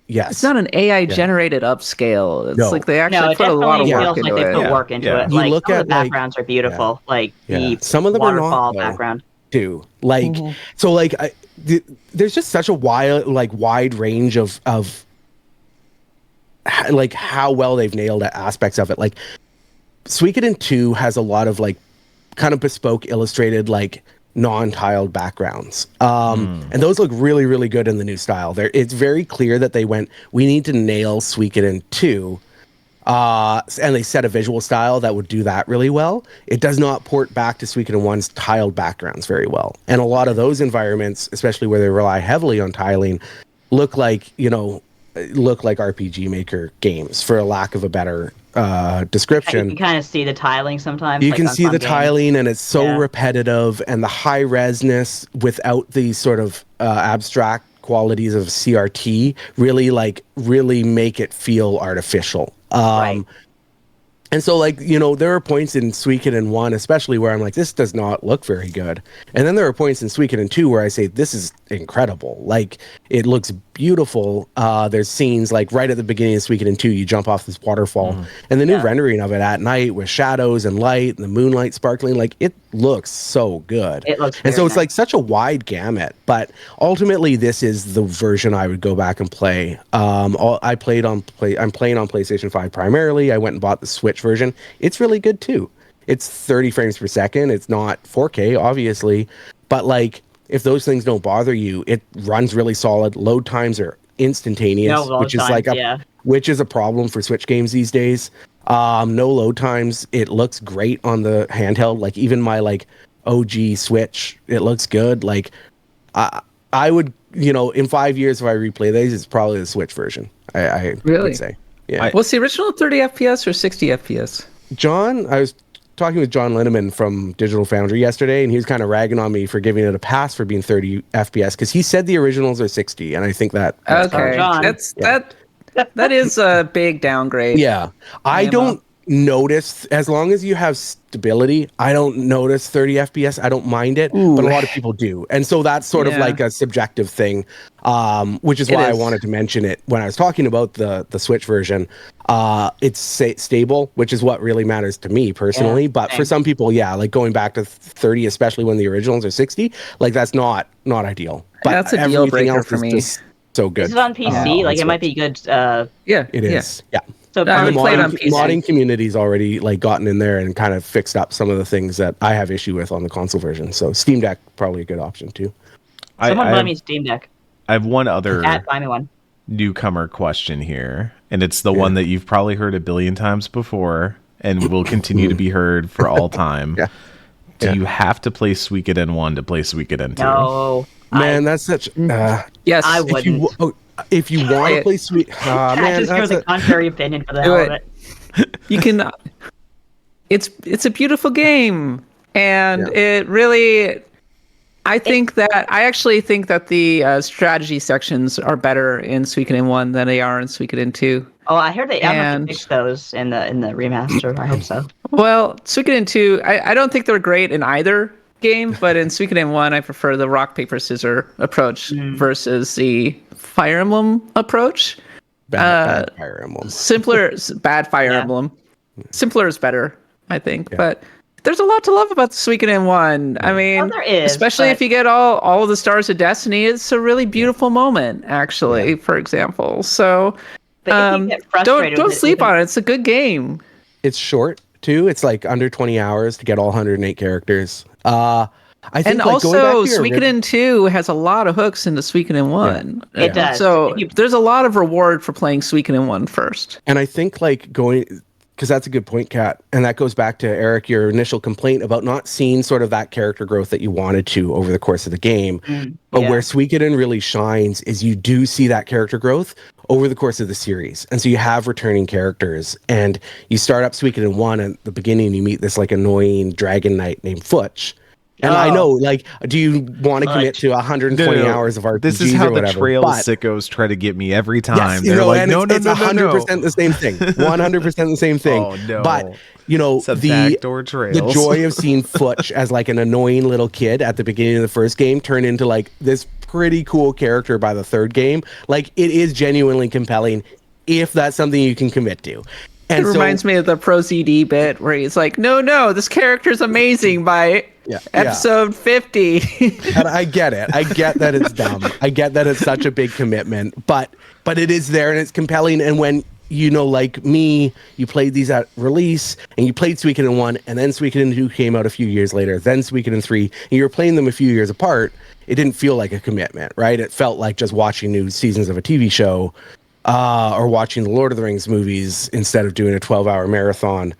Yes, it's not an AI generated upscale. It's like they actually it put a lot of definitely work feels into like they it. put work into it. You Like, look some of at, the backgrounds are beautiful. Like the some of them waterfall are not, background too. Like so, like there's just such a wide range of like how well they've nailed aspects of it. Like Suikoden 2 has a lot of like kind of bespoke illustrated like non-tiled backgrounds, and those look really, really good in the new style. It's very clear that they we need to nail Suikoden 2, and they set a visual style that would do that really well. It does not port back to Suikoden 1's tiled backgrounds very well, and a lot of those environments, especially where they rely heavily on tiling, look like RPG Maker games, for a lack of a better description. You can kind of see the tiling sometimes. You like can on see some the games. tiling, and it's so repetitive, and the high resness without the sort of abstract qualities of CRT really make it feel artificial. Right. And so, like, you know, there are points in Suikoden 1, especially, where I'm like, this does not look very good. And then there are points in Suikoden 2 where I say, this is incredible. Like, it looks beautiful. There's scenes, like, right at the beginning of Suikoden 2, you jump off this waterfall. And the new rendering of it at night with shadows and light and the moonlight sparkling, like, it looks so good. It looks and so it's nice. like such a wide gamut. But ultimately, this is the version I would go back and play. I'm playing on PlayStation 5 primarily. I went and bought the Switch version. It's really good too. It's 30 frames per second. It's not 4K, obviously, but like, if those things don't bother you, it runs really solid. Load times are instantaneous, which is a problem for Switch games these days. No load times. It looks great on the handheld. Like, even my like OG Switch, it looks good. Like, I would, you know, in 5 years, if I replay these, it's probably the Switch version. I Really? would say. Yeah. Was the original 30 FPS or 60 FPS? I was talking with John Linneman from Digital Foundry yesterday, and he was kind of ragging on me for giving it a pass for being 30 FPS, because he said the originals are 60, and I think that's okay. That is a big downgrade. Yeah. I don't notice, as long as you have stability, I don't notice 30 FPS. I don't mind it, but a lot of people do. And so that's sort of like a subjective thing, which is why I wanted to mention it when I was talking about the Switch version. It's stable, which is what really matters to me personally. But for some people, like going back to 30, especially when the originals are 60, like that's not ideal. But that's a deal breaker for me. So good. Is it on PC? Like, it might be good. It is. Yeah. So I would play it on PC. Modding community's already like gotten in there and kind of fixed up some of the things that I have issue with on the console version. So Steam Deck probably a good option too. Someone buy me Steam Deck. I have one other buy me one. newcomer question here, and it's the one that you've probably heard a billion times before and will continue to be heard for all time. Do you have to play Suikoden 1 to play Suikoden 2? No. Man, that's such... yes, I wouldn't. If you want to play man, just hear the contrary opinion for the hell of it. You can. It's a beautiful game, and it really. I actually think that the strategy sections are better in Suikoden 1 than they are in Suikoden 2. Oh, I heard they. I'm gonna And fix those in the remaster. I hope so. well, Suikoden 2, I don't think they're great in either game, but in Suikoden 1, I prefer the rock, paper, scissor approach versus the Fire Emblem approach. Bad Fire Emblem. Bad Fire Yeah. Emblem. Simpler is better, I think. But there's a lot to love about Suikoden 1. I mean, there is, especially but- if you get all of the Stars of Destiny, it's a really beautiful moment, actually, for example. So But if you get frustrated don't with it, sleep even- on it. It's a good game. It's short too. It's like under 20 hours to get all 108 characters. I think And like going back also, to your Suikoden 2 has a lot of hooks into Suikoden 1. It does. So If you- there's a lot of reward for playing Suikoden 1 first. And I think like going, because that's a good point, Kat, and that goes back to Eric, your initial complaint about not seeing sort of that character growth that you wanted to over the course of the game. But yeah. where Suikoden really shines is you do see that character growth over the course of the series. And so you have returning characters, and you start up Suikoden 1 at the beginning, you meet this like annoying dragon knight named Futch. And I know, like, do you want to commit to 120 hours of RPGs This is how or the whatever? trail but, sickos try to get me every time. yes, They're like, and no, it's 100% the same thing. 100% the same thing. Oh, no. But, you know, It's a the backdoor trails. the joy of seeing Futch as like an annoying little kid at the beginning of the first game turn into like this pretty cool character by the third game, like it is genuinely compelling if that's something you can commit to. And It reminds me of the Pro CD bit where he's like, no, this character's amazing by episode 50. And I get it. I get that it's dumb. I get that it's such a big commitment, but it is there and it's compelling. And when, you know, like me, you played these at release and you played Suikoden 1 and then Suikoden 2 came out a few years later, then Suikoden 3, and you were playing them a few years apart, it didn't feel like a commitment, right? It felt like just watching new seasons of a TV show or watching the Lord of the Rings movies instead of doing a 12-hour marathon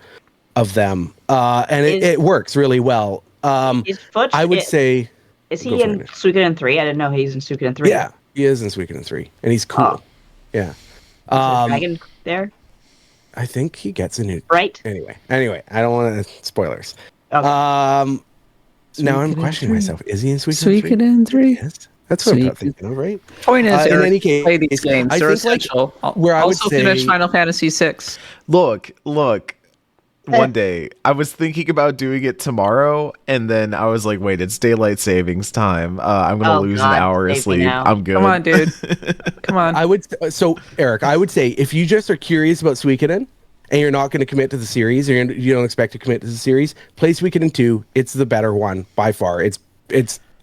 of them. And it works really well. Is Futch, I would say... Is he in Suikoden 3? I didn't know he's in Suikoden 3. Yeah, he is in Suikoden 3. And he's cool. Oh. Yeah. Is there a dragon there? I think he gets a new... Right? Anyway, I don't want to... Spoilers. Okay. Now I'm questioning myself. Is he in Suikoden 3? Suikoden 3? Yes. That's what I'm thinking of, right? Point is, in Eric, any case, play these games. I They're think, like, essential. where I would also say- finish Final Fantasy 6. Look. One day, I was thinking about doing it tomorrow, and then I was like, wait, it's daylight savings time. I'm going to lose an hour of save me sleep. now. I'm good. Come on, dude. Come on. Eric, I would say if you just are curious about Suikoden and you're not going to commit to the series, or you don't expect to commit to the series, play Suikoden 2. It's the better one by far. It's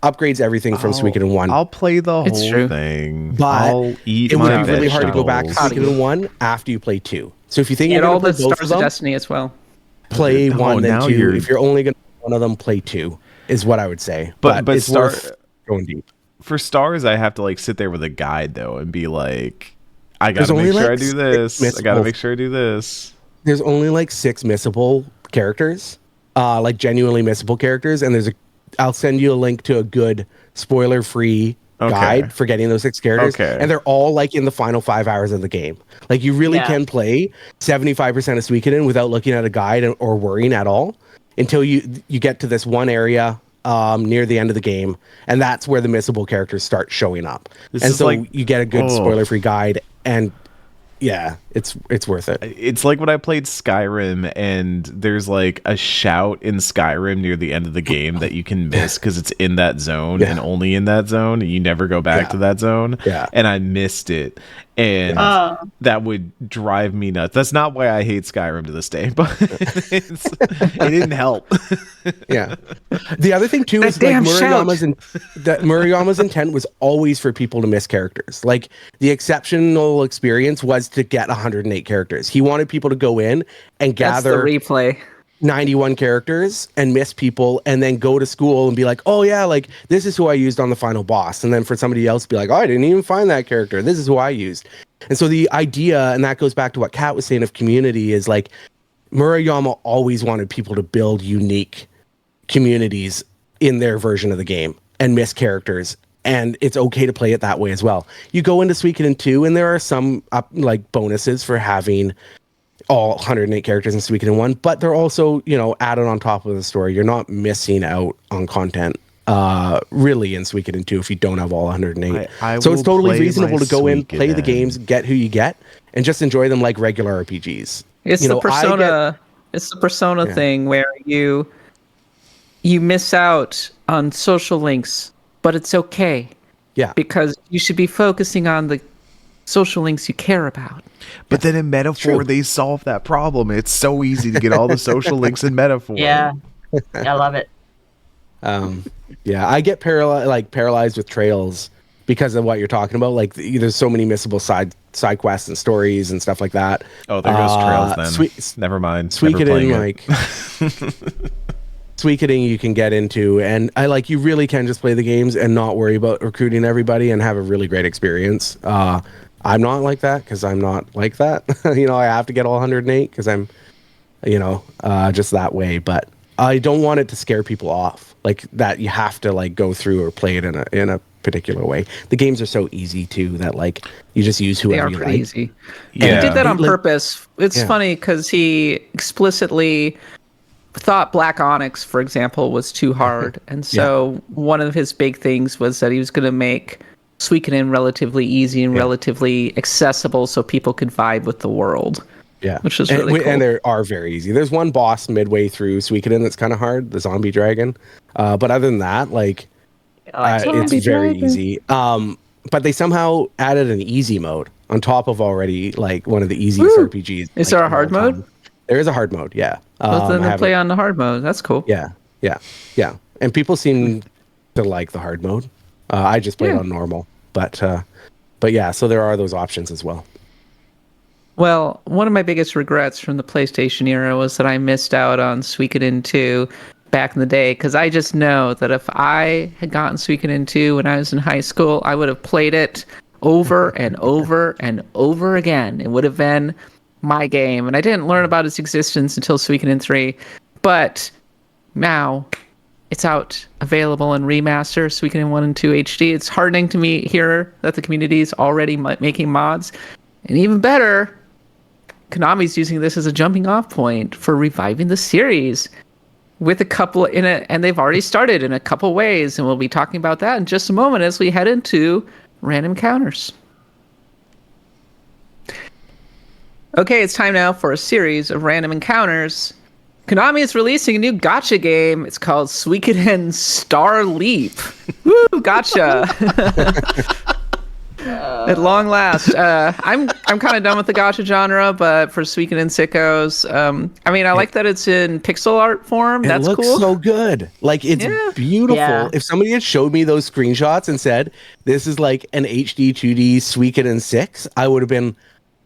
upgrades everything from Suikoden 1. I'll play the It's whole true. thing. But I'll eat it would my be really hard to go back to vegetables. Suikoden 1 after you play 2. So if you think Get you're all going to the play both Stars of of them, Destiny as well. play Oh, 1 then now 2. you're- If you're only going to play one of them, play 2 is what I would say. But it's Star- worth going deep. For stars, I have to like sit there with a guide though and be like, I gotta There's only, make sure like, I do this. six I gotta missable- make sure I do this. There's only like 6 missable characters, like genuinely missable characters, and I'll send you a link to a good spoiler-free guide for getting those 6 characters, and they're all like in the final 5 hours of the game. Like you really can play 75% of Suikoden without looking at a guide or worrying at all until you get to this one area near the end of the game, and that's where the missable characters start showing up. This and is so like- you get a good spoiler-free guide, and yeah, it's worth it. It's like when I played Skyrim and there's like a shout in Skyrim near the end of the game that you can miss because it's in that zone and only in that zone. And you never go back to that zone. Yeah. And I missed it. And that would drive me nuts. That's not why I hate Skyrim to this day, but it didn't help. Yeah. The other thing too is like Murayama's intent was always for people to miss characters. Like the exceptional experience was to get 108 characters. He wanted people to go in and That's the gather replay. 91 characters and miss people and then go to school and be like, oh yeah, like this is who I used on the final boss. And then for somebody else to be like, oh, I didn't even find that character. This is who I used. And so the idea, and that goes back to what Kat was saying of community, is like Murayama always wanted people to build unique communities in their version of the game and miss characters. And it's okay to play it that way as well. You go into Suikoden 2 and there are some like bonuses for having all 108 characters in Suikoden 1, but they're also, added on top of the story. You're not missing out on content really in Suikoden 2 if you don't have all 108. I So it's will totally play reasonable my to go in, play the Suikoden. games, get who you get, and just enjoy them like regular RPGs. It's You the know, persona. It's the persona Yeah. thing where you miss out on social links, but it's okay Yeah. because you should be focusing on the social links you care about. But then in Metaphor, True. they solve that problem. It's so easy to get all the social links in Metaphor. Yeah, I love it. Yeah, I get paralyzed with trails because of what you're talking about. Like, there's so many missable side quests and stories and stuff like that. Oh, there goes Trails then. Never mind. Never playing Suikoden, it. Suikoden you can get into, and you really can just play the games and not worry about recruiting everybody and have a really great experience. I'm not like that because I'm not like that. I have to get all 108 because I'm, just that way. But I don't want it to scare people off, like that you have to go through or play it in a particular way. The games are so easy too that you just use They whoever are you pretty like. easy. Yeah. And he did that on Like- purpose. It's Yeah. funny because he explicitly thought Black Onyx, for example, was too hard. And so one of his big things was that he was going to make Suikoden relatively easy and relatively accessible so people could vibe with the world. Yeah, Which is really cool. And they are very easy. There's one boss midway through Suikoden that's kind of hard, the zombie dragon. But other than that, it's Zombie very dragon. easy. But they somehow added an easy mode on top of already one of the easiest Woo! RPGs. Is there a of hard all mode? time. There is a hard mode. Yeah. Well, then I they play haven't- on the hard mode. That's cool. Yeah. And people seem to like the hard mode. I just played Yeah. on normal, but yeah. So there are those options as well. Well, one of my biggest regrets from the PlayStation era was that I missed out on Suikoden 2 back in the day, because I just know that if I had gotten Suikoden 2 when I was in high school, I would have played it over and over and over again. It would have been my game, and I didn't learn about its existence until Suikoden 3, but now it's out, available in Remaster, Suikoden 1 and 2 HD. It's heartening to me hear that the community is already making mods, and even better, Konami's using this as a jumping off point for reviving the series with a couple and they've already started in a couple ways, and we'll be talking about that in just a moment as we head into random encounters. Okay, it's time now for a series of random encounters. Konami is releasing a new gacha game. It's called Suikoden Star Leap. Woo, gacha! At long last, I'm kind of done with the gacha genre, but for Suikoden sickos, I like that it's in pixel art form. That's it looks cool. so good. It's beautiful. Yeah. If somebody had showed me those screenshots and said this is like an HD 2D Suikoden 6, I would have been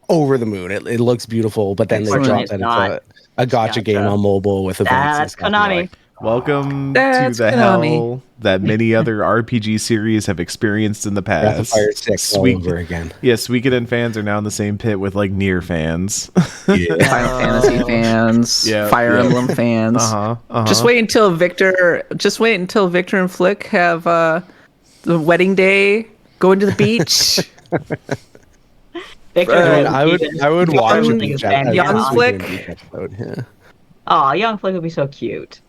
over the moon. It looks beautiful, but then they Unfortunately, dropped that it's a gacha game on mobile with events. and That's stuff. And you're Konami. like, Welcome That's to the Konami. hell that many other RPG series have experienced in the Breath of past. Fire 6 all over again. Yeah, Suikoden fans are now in the same pit with Nier fans. Yeah. Final Fantasy fans, Yeah, Fire yeah. Emblem fans. Just wait until Victor and Flick have the wedding day, going to the beach. Victor, I would watch Young- a beach Young episode, Young Flick. beach episode, yeah. Oh, Young Flick would be so cute.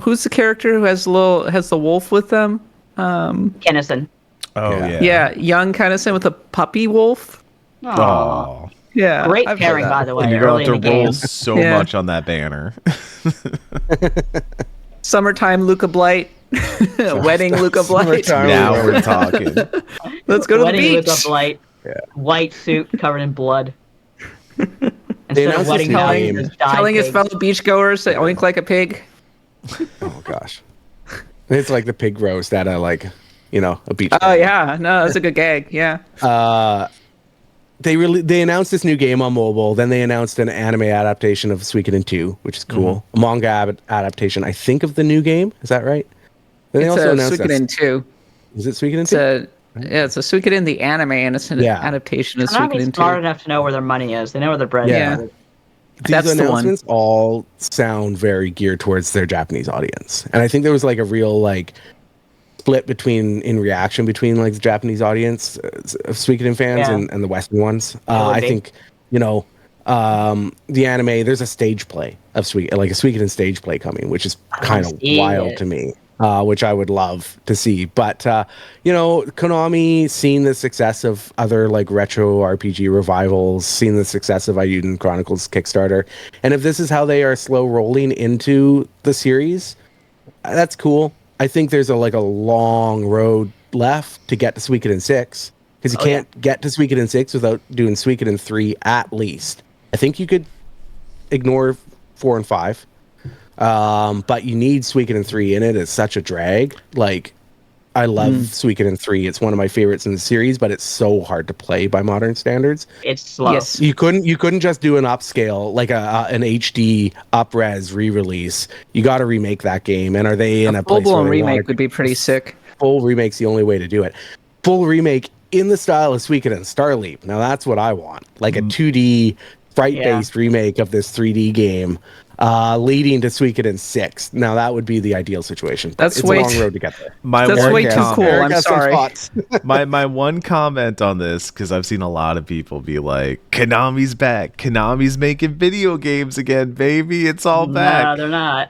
Who's the character who has the wolf with them? Kennison. Oh, Yeah. yeah. Yeah, young Kennison with a puppy wolf. Aw. Aw. Yeah, Great I've pairing, heard by that. the way. And you're Early going in to the roll game. so Yeah. much on that banner. Summertime Luca Blight. Wedding Luca Blight. Summertime. Now we're talking. Let's go to the Wedding beach. with a blight. Yeah. White suit covered in blood. They Instead of announced wedding this vows, game. just dyed Telling his pigs. fellow beachgoers to oink like a pig. Oh gosh. It's like the pig roast at a beach. Oh yeah, no, that's a good gag. Yeah. They announced this new game on mobile. Then they announced an anime adaptation of Suikoden 2, which is cool. A manga adaptation, I think, of the new game. Is that right? Then they It's also a announced Suikoden 2. Is it Suikoden 2? It's a Suikoden the anime, and it's an adaptation of Konami's Suikoden smart 2. enough to know where their money is. They know where their bread Yeah. is. These That's the one. announcements all sound very geared towards their Japanese audience, and I think there was a real split in reaction between the Japanese audience of Suikoden fans Yeah. and the Western ones. would I be. think the anime, there's a stage play of a Suikoden stage play coming, which is kind of see wild it. to me. which I would love to see. But Konami, seeing the success of other like retro RPG revivals, seeing the success of I&II Chronicles Kickstarter, and if this is how they are slow rolling into the series, that's cool. I think there's a long road left to get to Suikoden 6, because you can't get to Suikoden 6 without doing Suikoden 3 at least. I think you could ignore 4 and 5. But you need Suikoden 3 in it. It's such a drag. Like, I love Suikoden 3. It's one of my favorites in the series, but it's so hard to play by modern standards. It's slow. Yes. You couldn't just do an upscale, like an HD up-res re-release. You got to remake that game. And are they in a place full-blown where remake would be pretty sick. Full remake's the only way to do it. Full remake in the style of Suikoden Starleap. Now that's what I want. Like a 2D sprite-based remake of this 3D game, leading to Suikoden 6. Now that would be the ideal situation. That's it's a long road to get there. That's way too cool. I'm sorry. my one comment on this, because I've seen a lot of people be like, Konami's back. Konami's making video games again, baby. It's all back. No, they're not.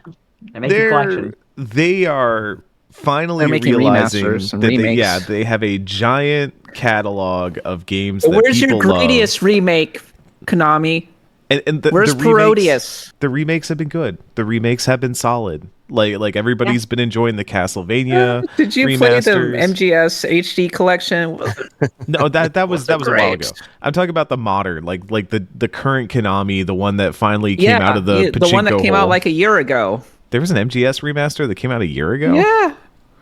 They're making collection. They are finally making realizing remasters and that remakes. they have a giant catalog of games that Where's people your greatest love. remake, Konami? And Where's Parodius? The remakes have been good. The remakes have been solid. Like everybody's been enjoying the Castlevania. Did you remasters. play the MGS HD collection? No, that was a while great. ago. I'm talking about the modern, like the current Konami, the one that finally came out of the pachinko one that came hole. out like a year ago. There was an MGS remaster that came out a year ago. Yeah.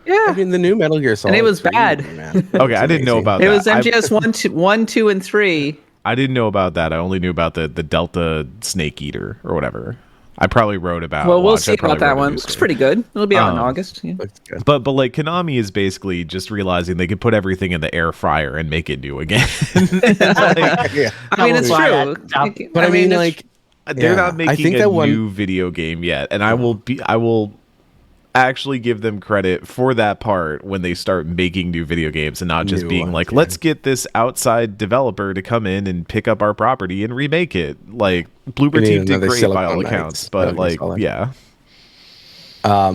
I mean, the new Metal Gear Solid. And it was 3, bad. Man. Okay, I didn't know about It that. was MGS 1, 2, and 3. I didn't know about that. I only knew about the Delta Snake Eater or whatever. I probably wrote about. Well, we'll watch, I see probably about that wrote a one. news It's story. pretty good. It'll be out in August. Yeah. But like Konami is basically just realizing they could put everything in the air fryer and make it new again. Yeah. I mean, it's Apply true. that stuff. But I mean, it's- like, They're Yeah. not I making think a that one- new video game yet, and I will actually give them credit for that part when they start making new video games and not just New being ones, like, yeah. let's get this outside developer to come in and pick up our property and remake it. Like Bloober We need Team did another great by all Silicon accounts, Knights, but Metal Gear like, Solid. yeah.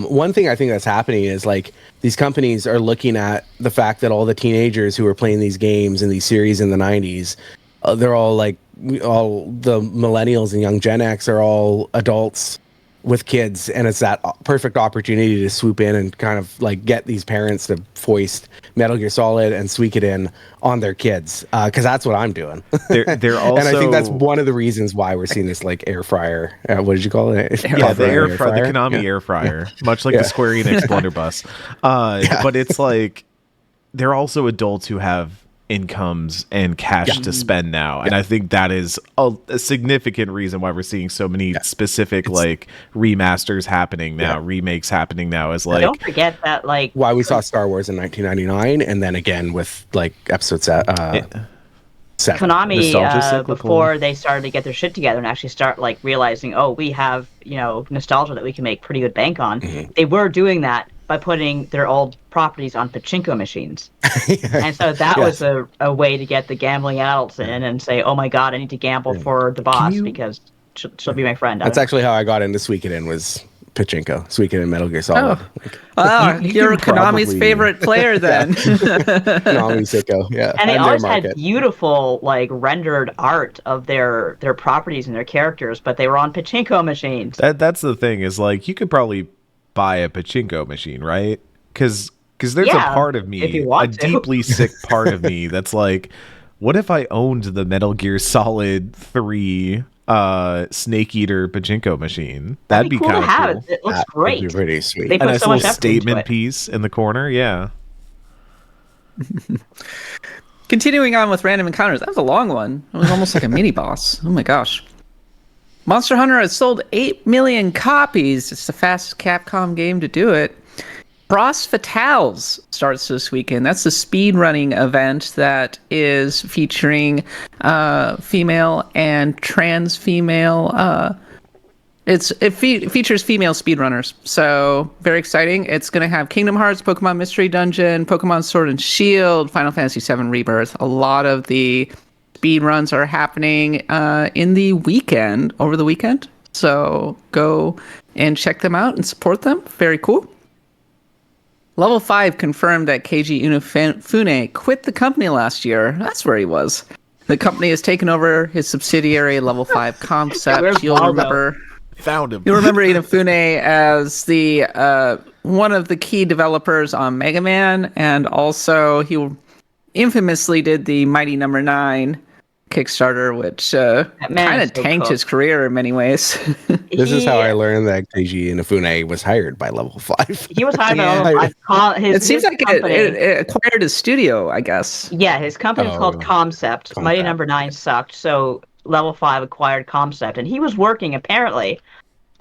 One thing I think that's happening is like these companies are looking at the fact that all the teenagers who were playing these games in these series in the 90s, they're all like, all the millennials and young Gen X are all adults with kids, and it's that perfect opportunity to swoop in and kind of like get these parents to foist Metal Gear Solid and Suikoden on their kids, because that's what I'm doing. They're also, and I think that's one of the reasons why we're seeing this like air fryer. What did you call it? yeah, the Air fryer? the Konami air fryer, much like the Square Enix blunderbuss. But it's like they're also adults who have incomes and cash to spend now, and I think that is a significant reason why we're seeing so many specific like remasters happening now, remakes happening now. Is like, Don't forget that, like, Why we saw Star Wars in 1999, and then again with like episode 7. Konami, Nostalgia cyclical. before they started to get their shit together and actually start like realizing, oh, we have, nostalgia that we can make pretty good bank on. They were doing that by putting their old properties on pachinko machines. And so that was a way to get the gambling adults in and say, oh my God, I need to gamble for the boss because she'll be my friend. That's actually how I got into Suikoden, was pachinko. Suikoden Metal Gear Solid. Oh, you you're can Konami's probably- favorite player then. Konami sicko, yeah. And they I'm their always had market. beautiful, like, rendered art of their properties and their characters, but they were on pachinko machines. that's the thing, is like you could probably buy a pachinko machine, right? Because there's a Yeah, part of if me, you a want to. deeply sick part of me that's like, what if I owned the Metal Gear Solid 3 Snake Eater pachinko machine? That'd be cool kind to of have. cool. It looks That would great. be pretty sweet. They A put nice so much little effort into statement it. piece in the corner, yeah. Continuing on with random encounters. That was a long one. It was almost like a mini boss. Oh my gosh. Monster Hunter has sold 8 million copies. It's the fastest Capcom game to do it. Bros Fatales starts this weekend. That's the speedrunning event that is featuring female and trans female. It features female speedrunners, so very exciting. It's going to have Kingdom Hearts, Pokemon Mystery Dungeon, Pokemon Sword and Shield, Final Fantasy VII Rebirth. A lot of the speedruns are happening over the weekend. So go and check them out and support them. Very cool. Level 5 confirmed that Keiji Inafune quit the company last year. That's where he was. The company has taken over his subsidiary, Level 5 Concept. Where's You'll Waldo? remember Found him. You'll remember Inafune as the one of the key developers on Mega Man, and also he infamously did the Mighty Number 9 Kickstarter, which kind of tanked his career in many ways. This is how I learned that Keiji Inafune was hired by Level 5. He was hired by Level 5. It seems like it acquired his studio, I guess. Yeah, his company is called Concept. Mighty Number 9 sucked, so Level 5 acquired Concept. And he was working, apparently,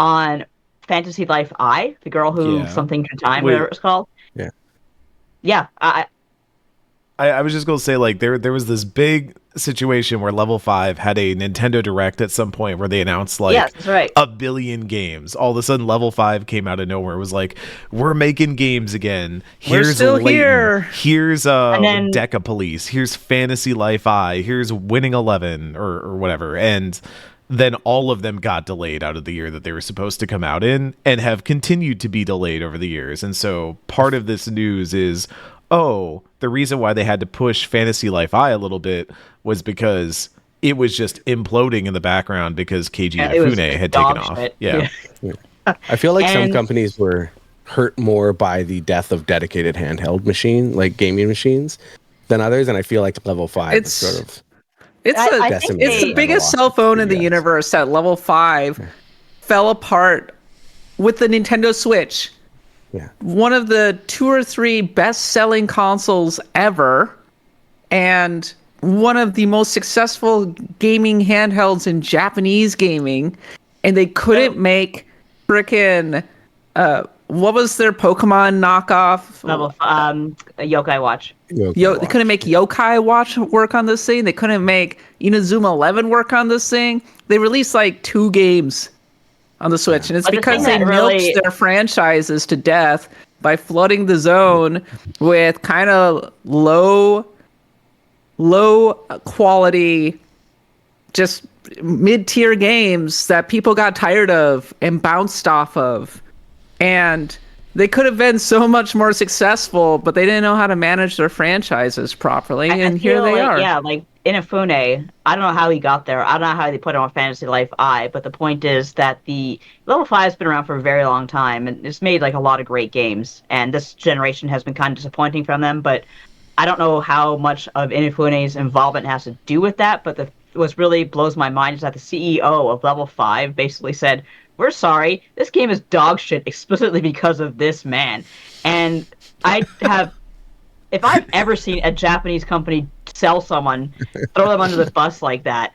on Fantasy Life I, the girl who something to time, whatever it was called. Yeah. Yeah, I was just going to say, like, there was this big situation where Level 5 had a Nintendo Direct at some point where they announced, like, that's right, 1 billion games. All of a sudden, Level 5 came out of nowhere. It was like, we're making games again. We're still here. Here's Deca Police. Here's Fantasy Life I. Here's Winning 11 or whatever. And then all of them got delayed out of the year that they were supposed to come out in and have continued to be delayed over the years. And so part of this news is, the reason why they had to push Fantasy Life I a little bit was because it was just imploding in the background because Keiji Inafune had taken off. Yeah. I feel like some companies were hurt more by the death of dedicated handheld like gaming machines, than others, and I feel like Level 5 is sort of... It's the biggest cell phone in the universe that Level 5 fell apart with the Nintendo Switch. Yeah. One of the 2 or 3 best-selling consoles ever, and one of the most successful gaming handhelds in Japanese gaming, and they couldn't make frickin' what was their Pokemon knockoff? Yokai Watch. They couldn't make Yokai Watch work on this thing. They couldn't make Inazuma 11 work on this thing. They released like 2 games on the Switch, and it's because they milked their franchises to death by flooding the zone with kind of low quality, just mid-tier games that people got tired of and bounced off of. And they could have been so much more successful, but they didn't know how to manage their franchises properly, and here they are. Yeah, like Inafune, I don't know how he got there. I don't know how they put him on Fantasy Life I, but the point is that the Level 5 has been around for a very long time, and it's made like a lot of great games, and this generation has been kind of disappointing from them, but I don't know how much of Inafune's involvement has to do with that, but what really blows my mind is that the CEO of Level 5 basically said, "We're sorry, this game is dog shit explicitly because of this man." And if I've ever seen a Japanese company sell someone, throw them under the bus like that,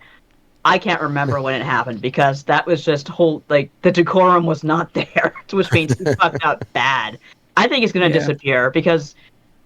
I can't remember when it happened, because that was just the decorum was not there, which means he fucked out bad. I think he's going to disappear, because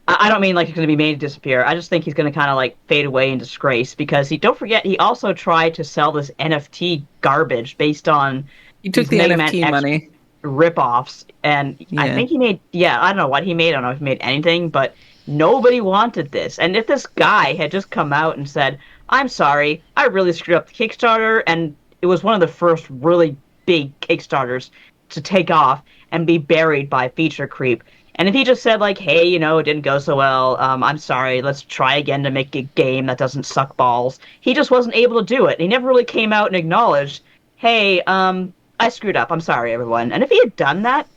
I don't mean like he's going to be made to disappear. I just think he's going to kind of like fade away in disgrace, because don't forget, he also tried to sell this NFT garbage based on... He took the NFT money. Rip-offs, and I think he made... Yeah, I don't know what he made. I don't know if he made anything, but nobody wanted this. And if this guy had just come out and said, "I'm sorry, I really screwed up the Kickstarter," and it was one of the first really big Kickstarters to take off and be buried by feature creep. And if he just said, like, "Hey, it didn't go so well, I'm sorry, let's try again to make a game that doesn't suck balls," he just wasn't able to do it. He never really came out and acknowledged, "Hey, I screwed up, I'm sorry, everyone." And if he had done that,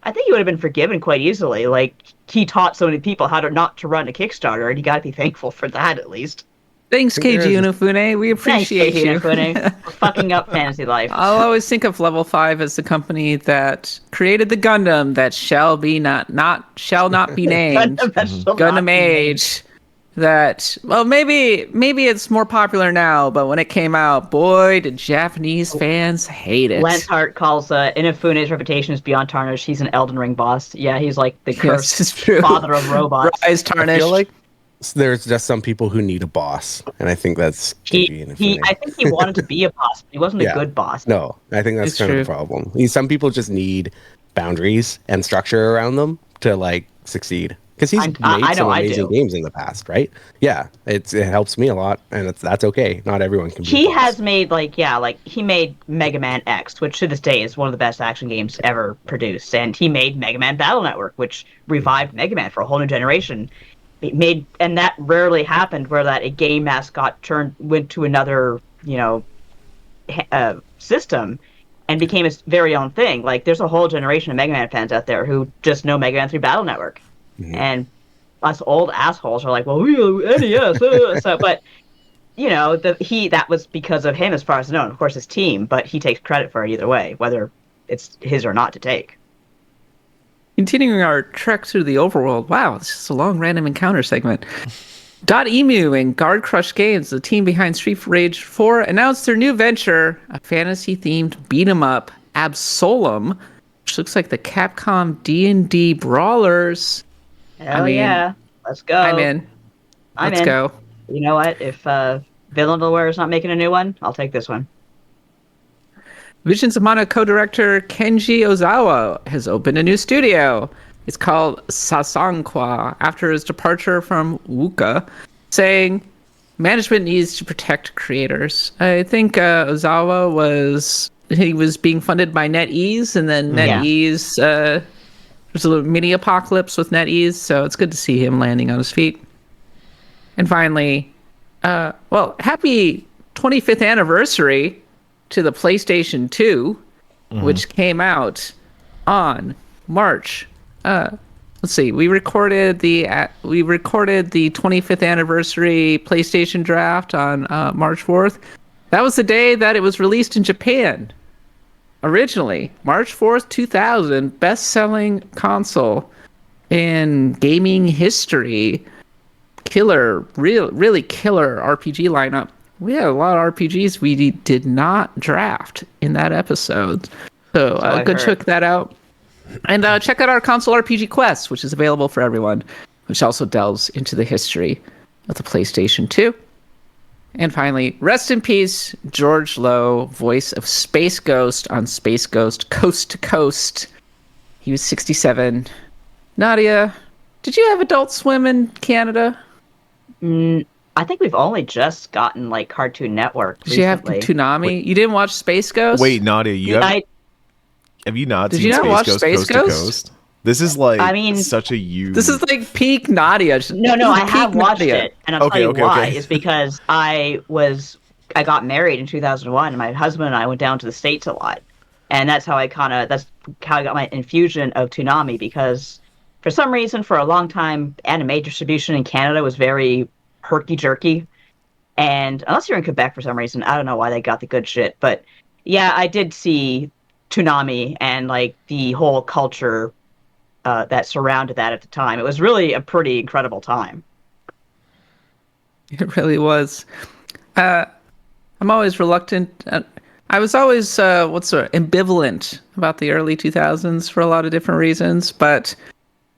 I think he would have been forgiven quite easily. Like, he taught so many people how not to run a Kickstarter, and you got to be thankful for that, at least. Thanks, Keiji Inafune. We appreciate you. Inafune. For fucking up Fantasy Life. I'll always think of Level 5 as the company that created the Gundam that shall not be named. Gundam Age. That, well, maybe it's more popular now, but when it came out, boy, did Japanese fans hate it. Lance Hart calls Inafune's reputation is beyond tarnish. He's an Elden Ring boss. Yeah, he's like the cursed father of robots. Rise tarnish. I feel like there's just some people who need a boss, and I think that's I think he wanted to be a boss, but he wasn't a good boss. No, I think that's kind of the problem. Some people just need boundaries and structure around them to like succeed. Because he's I made some know I amazing do. games in the past, right? Yeah, it helps me a lot, and that's okay. Not everyone can be. He a boss. has made he made Mega Man X, which to this day is one of the best action games ever produced, and he made Mega Man Battle Network, which revived Mega Man for a whole new generation. It made, and that rarely happened where that a game mascot went to another system and became its very own thing. Like there's a whole generation of Mega Man fans out there who just know Mega Man through Battle Network, and us old assholes are like, well, we NES, so but. That was because of him, as far as known. Of course, his team, but he takes credit for it either way, whether it's his or not to take. Continuing our trek through the overworld. Wow, this is a long random encounter segment. .emu and Guard Crush Games, the team behind Street Rage 4, announced their new venture, a fantasy-themed beat-em-up, Absolem, which looks like the Capcom D&D Brawlers. Hell yeah, let's go. I'm in. Let's go. You know what? If Villanoware is not making a new one, I'll take this one. Visions of Mana co-director Kenji Ozawa has opened a new studio. It's called Sasankwa, after his departure from Wuka, saying management needs to protect creators. I think Ozawa was being funded by NetEase, and then NetEase, there's a little mini apocalypse with NetEase, so it's good to see him landing on his feet. And finally, happy 25th anniversary to the PlayStation 2, which came out on March. Let's see. We recorded the 25th anniversary PlayStation draft on March 4th. That was the day that it was released in Japan. Originally, March 4th, 2000, best-selling console in gaming history. Really killer RPG lineup. We had a lot of RPGs we did not draft in that episode. So go check that out. And check out our console RPG Quest, which is available for everyone, which also delves into the history of the PlayStation 2. And finally, rest in peace, George Lowe, voice of Space Ghost on Space Ghost Coast to Coast. He was 67. Nadia, did you have Adult Swim in Canada? I think we've only just gotten Cartoon Network recently. Did you have Toonami? You didn't watch Space Ghost? Wait, Nadia, have you not seen Space Ghost Coast to Coast? This is such a huge... This is peak Nadia. No, I have watched it, and I'll tell you why. It's because I got married in 2001, and my husband and I went down to the States a lot, and that's how I got my infusion of Toonami, because for some reason, for a long time, anime distribution in Canada was very herky-jerky. And unless you're in Quebec for some reason, I don't know why they got the good shit. But yeah, I did see Toonami and the whole culture that surrounded that at the time. It was really a pretty incredible time. It really was. I'm always reluctant. I was always ambivalent about the early 2000s for a lot of different reasons, but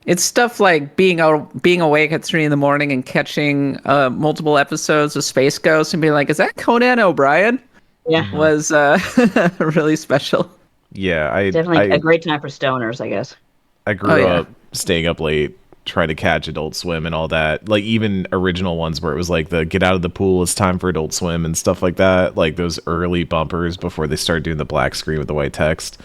it's stuff like being awake at 3 a.m. and catching multiple episodes of Space Ghost and being like, "Is that Conan O'Brien?" Yeah, was really special. Yeah, definitely a great time for stoners, I guess. I grew up staying up late trying to catch Adult Swim and all that. Even original ones where it was the get out of the pool, it's time for Adult Swim and stuff like that. Those early bumpers before they started doing the black screen with the white text.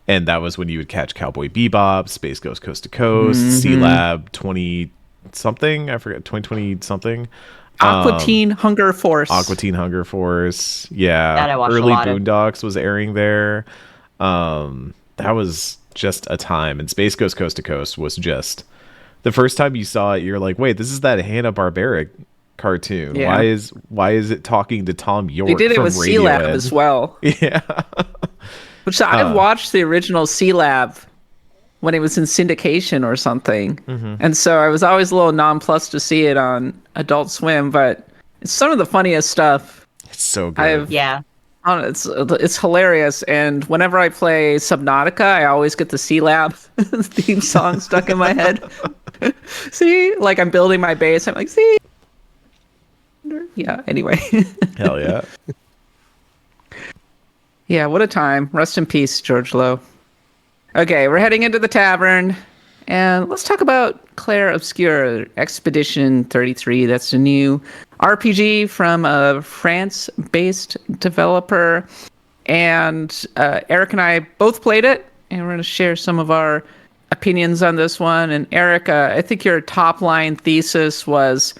And that was when you would catch Cowboy Bebop, Space Ghost Coast to Coast, C-Lab 20-something. I forget, 2020-something. Aqua Teen Hunger Force. Yeah. That I watched Early a lot Boondocks was airing there. That was just a time. And Space Ghost Coast to Coast was just... The first time you saw it, you're like, wait, this is that Hanna-Barbera cartoon. Yeah. Why is it talking to Tom York They did it from with C-Lab as well. Yeah. Which I've watched the original C-Lab when it was in syndication or something. And so I was always a little nonplussed to see it on Adult Swim, but it's some of the funniest stuff. It's so good. It's hilarious. And whenever I play Subnautica, I always get the C-Lab theme song stuck in my head. See? I'm building my base. I'm like, see? Yeah, anyway. Hell yeah. Yeah, what a time. Rest in peace, George Lowe. Okay, we're heading into the tavern. And let's talk about Clair Obscur Expedition 33. That's a new RPG from a France-based developer. And Eric and I both played it, and we're going to share some of our opinions on this one. And Eric, I think your top-line thesis was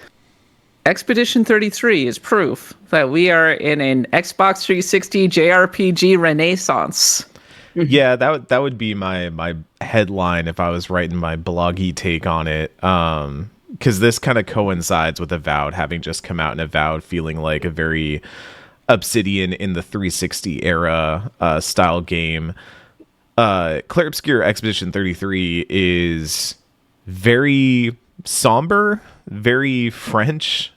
Expedition 33 is proof that we are in an Xbox 360 JRPG renaissance. Yeah, that would be my headline if I was writing my bloggy take on it. Because this kind of coincides with Avowed having just come out, and Avowed feeling like a very Obsidian in the 360 era style game. Clair Obscur Expedition 33 is very somber, very French.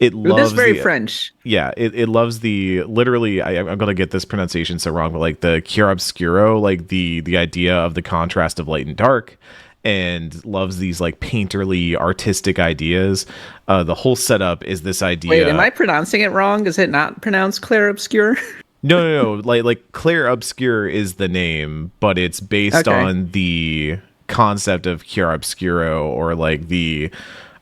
It loves very French. Yeah, it loves the literally. I'm gonna get this pronunciation so wrong, but like the Clair Obscuro, like the idea of the contrast of light and dark, and loves these like painterly artistic ideas. The whole setup is this idea. Wait, am I pronouncing it wrong? Is it not pronounced Clair Obscur? No. Like Clair Obscur is the name, but it's based on the concept of Clair Obscuro, or like the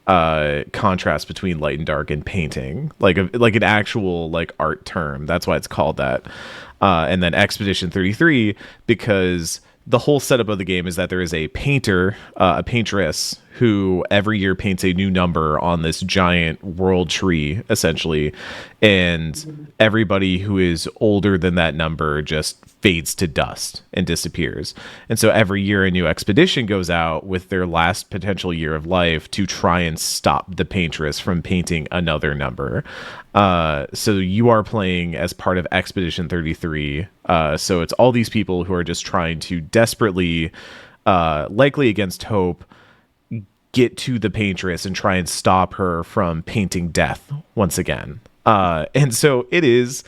contrast between light and dark in painting, like an actual like art term. That's why it's called that. And then Expedition 33, because the whole setup of the game is that there is a painter, a paintress, who every year paints a new number on this giant world tree, essentially, and everybody who is older than that number just fades to dust and disappears. And so every year a new expedition goes out with their last potential year of life to try and stop the paintress from painting another number. So you are playing as part of Expedition 33. So it's all these people who are just trying to desperately, likely against hope, get to the paintress and try and stop her from painting death once again. And so it is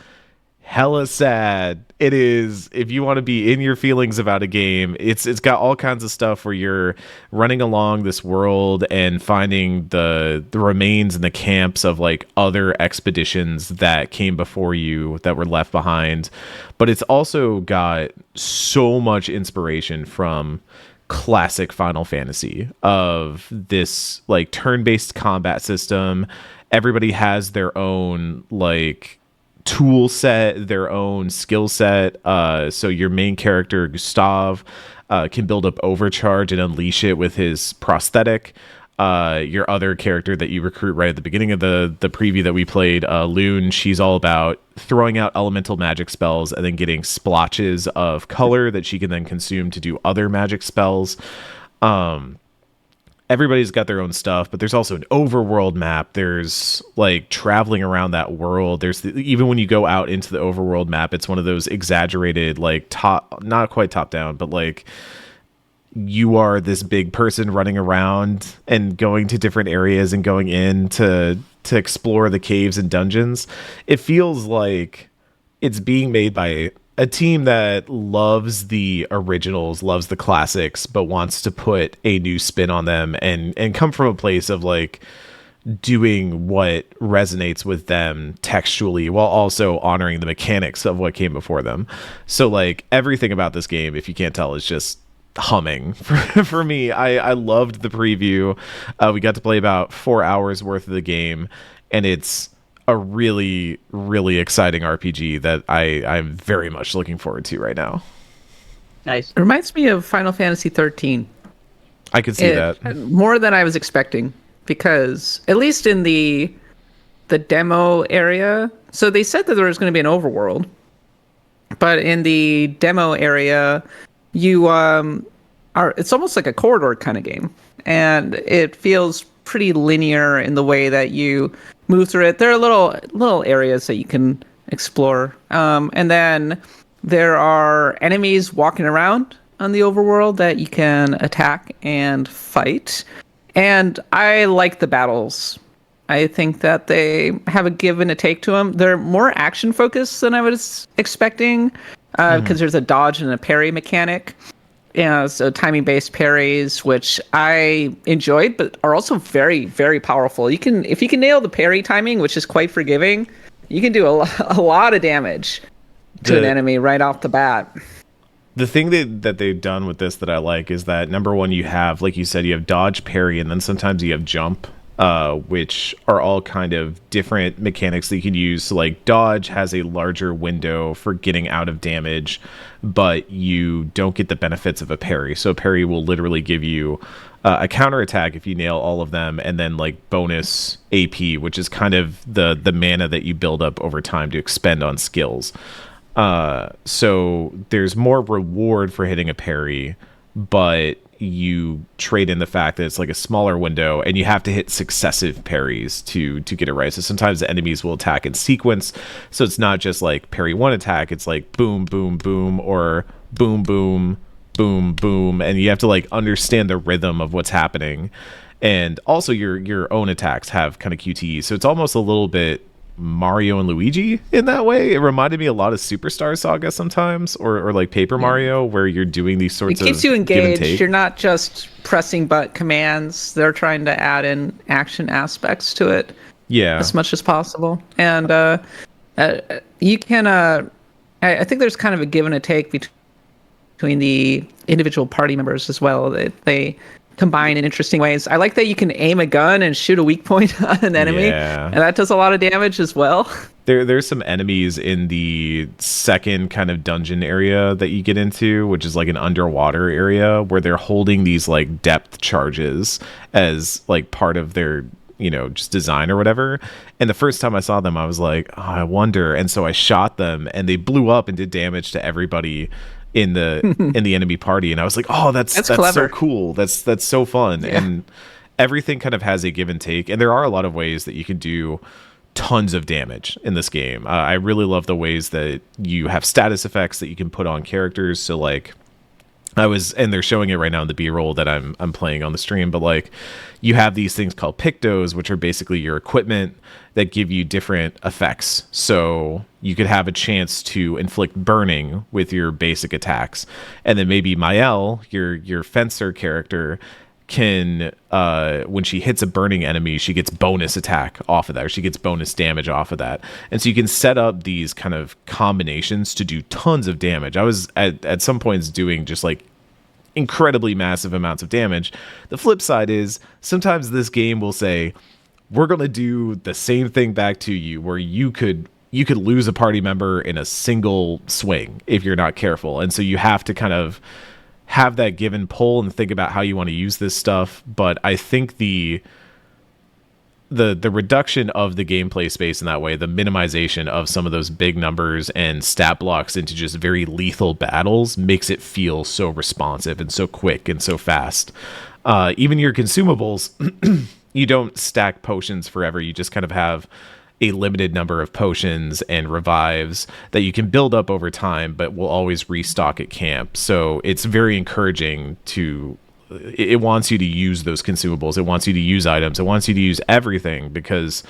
hella sad. It is, if you want to be in your feelings about a game, it's got all kinds of stuff where you're running along this world and finding the remains and the camps of like other expeditions that came before you that were left behind. But it's also got so much inspiration from classic Final Fantasy, of this like turn-based combat system. Everybody has their own like tool set, their own skill set. So your main character, Gustav, can build up overcharge and unleash it with his prosthetic. Your other character that you recruit right at the beginning of the preview that we played, Loon, she's all about throwing out elemental magic spells and then getting splotches of color that she can then consume to do other magic spells. Everybody's got their own stuff, but there's also an overworld map. There's like traveling around that world. There's even when you go out into the overworld map, it's one of those exaggerated, like not quite top down, but like you are this big person running around and going to different areas and going in to explore the caves and dungeons. It feels like it's being made by a team that loves the originals, loves the classics, but wants to put a new spin on them and come from a place of like doing what resonates with them textually while also honoring the mechanics of what came before them. So like everything about this game, if you can't tell, is just humming for me. I loved the preview. We got to play about 4 hours worth of the game, and it's a really, really exciting RPG that I'm very much looking forward to right now. Nice. It reminds me of Final Fantasy 13. I could see that. More than I was expecting, because at least in the demo area, so they said that there was going to be an overworld, but in the demo area, you it's almost like a corridor kind of game, and it feels pretty linear in the way that you move through it. There are little areas that you can explore, and then there are enemies walking around on the overworld that you can attack and fight. And I like the battles. I think that they have a give and a take to them. They're more action focused than I was expecting, because there's a dodge and a parry mechanic. So timing-based parries, which I enjoyed, but are also very, very powerful. If you can nail the parry timing, which is quite forgiving, you can do a lot of damage to an enemy right off the bat. The thing that they've done with this that I like is that number one, you have, like you said, you have dodge, parry, and then sometimes you have jump, which are all kind of different mechanics that you can use. So like dodge has a larger window for getting out of damage, but you don't get the benefits of a parry. So a parry will literally give you a counter attack if you nail all of them, and then like bonus AP, which is kind of the mana that you build up over time to expend on skills. So there's more reward for hitting a parry, but you trade in the fact that it's like a smaller window and you have to hit successive parries to get it right. So sometimes the enemies will attack in sequence. So it's not just like parry one attack. It's like boom, boom, boom, or boom, boom, boom, boom. And you have to like understand the rhythm of what's happening. And also your own attacks have kind of QTE. So it's almost a little bit Mario and Luigi in that way. It reminded me a lot of Superstar Saga sometimes, or like Paper Mario, where you're doing these sorts of it keeps you give and engaged. take. You're not just pressing but commands. They're trying to add in action aspects to it as much as possible. And you can I think there's kind of a give and a take between the individual party members as well. They combine in interesting ways. I like that you can aim a gun and shoot a weak point on an enemy, and that does a lot of damage as well. There's some enemies in the second kind of dungeon area that you get into, which is like an underwater area, where they're holding these like depth charges as like part of their, you know, just design or whatever. And the first time I saw them, I was like, oh, I wonder. And so I shot them, and they blew up and did damage to everybody in the enemy party. And I was like, oh, that's so cool. That's so fun. Yeah. And everything kind of has a give and take. And there are a lot of ways that you can do tons of damage in this game. I really love the ways that you have status effects that you can put on characters. So like and they're showing it right now in the B-roll that I'm playing on the stream, but like you have these things called pictos, which are basically your equipment that give you different effects. So you could have a chance to inflict burning with your basic attacks, and then maybe Mael, your fencer character, can when she hits a burning enemy, she gets bonus attack off of that, or she gets bonus damage off of that. And so you can set up these kind of combinations to do tons of damage. I was at some points doing just like incredibly massive amounts of damage. The flip side is sometimes this game will say, we're going to do the same thing back to you, where you could lose a party member in a single swing if you're not careful. And so you have to kind of have that give and pull and think about how you want to use this stuff. But I think the reduction of the gameplay space in that way, the minimization of some of those big numbers and stat blocks into just very lethal battles, makes it feel so responsive and so quick and so fast. Even your consumables, you don't stack potions forever. You just kind of have a limited number of potions and revives that you can build up over time, but will always restock at camp. So it's very encouraging it wants you to use those consumables. It wants you to use items. It wants you to use everything, because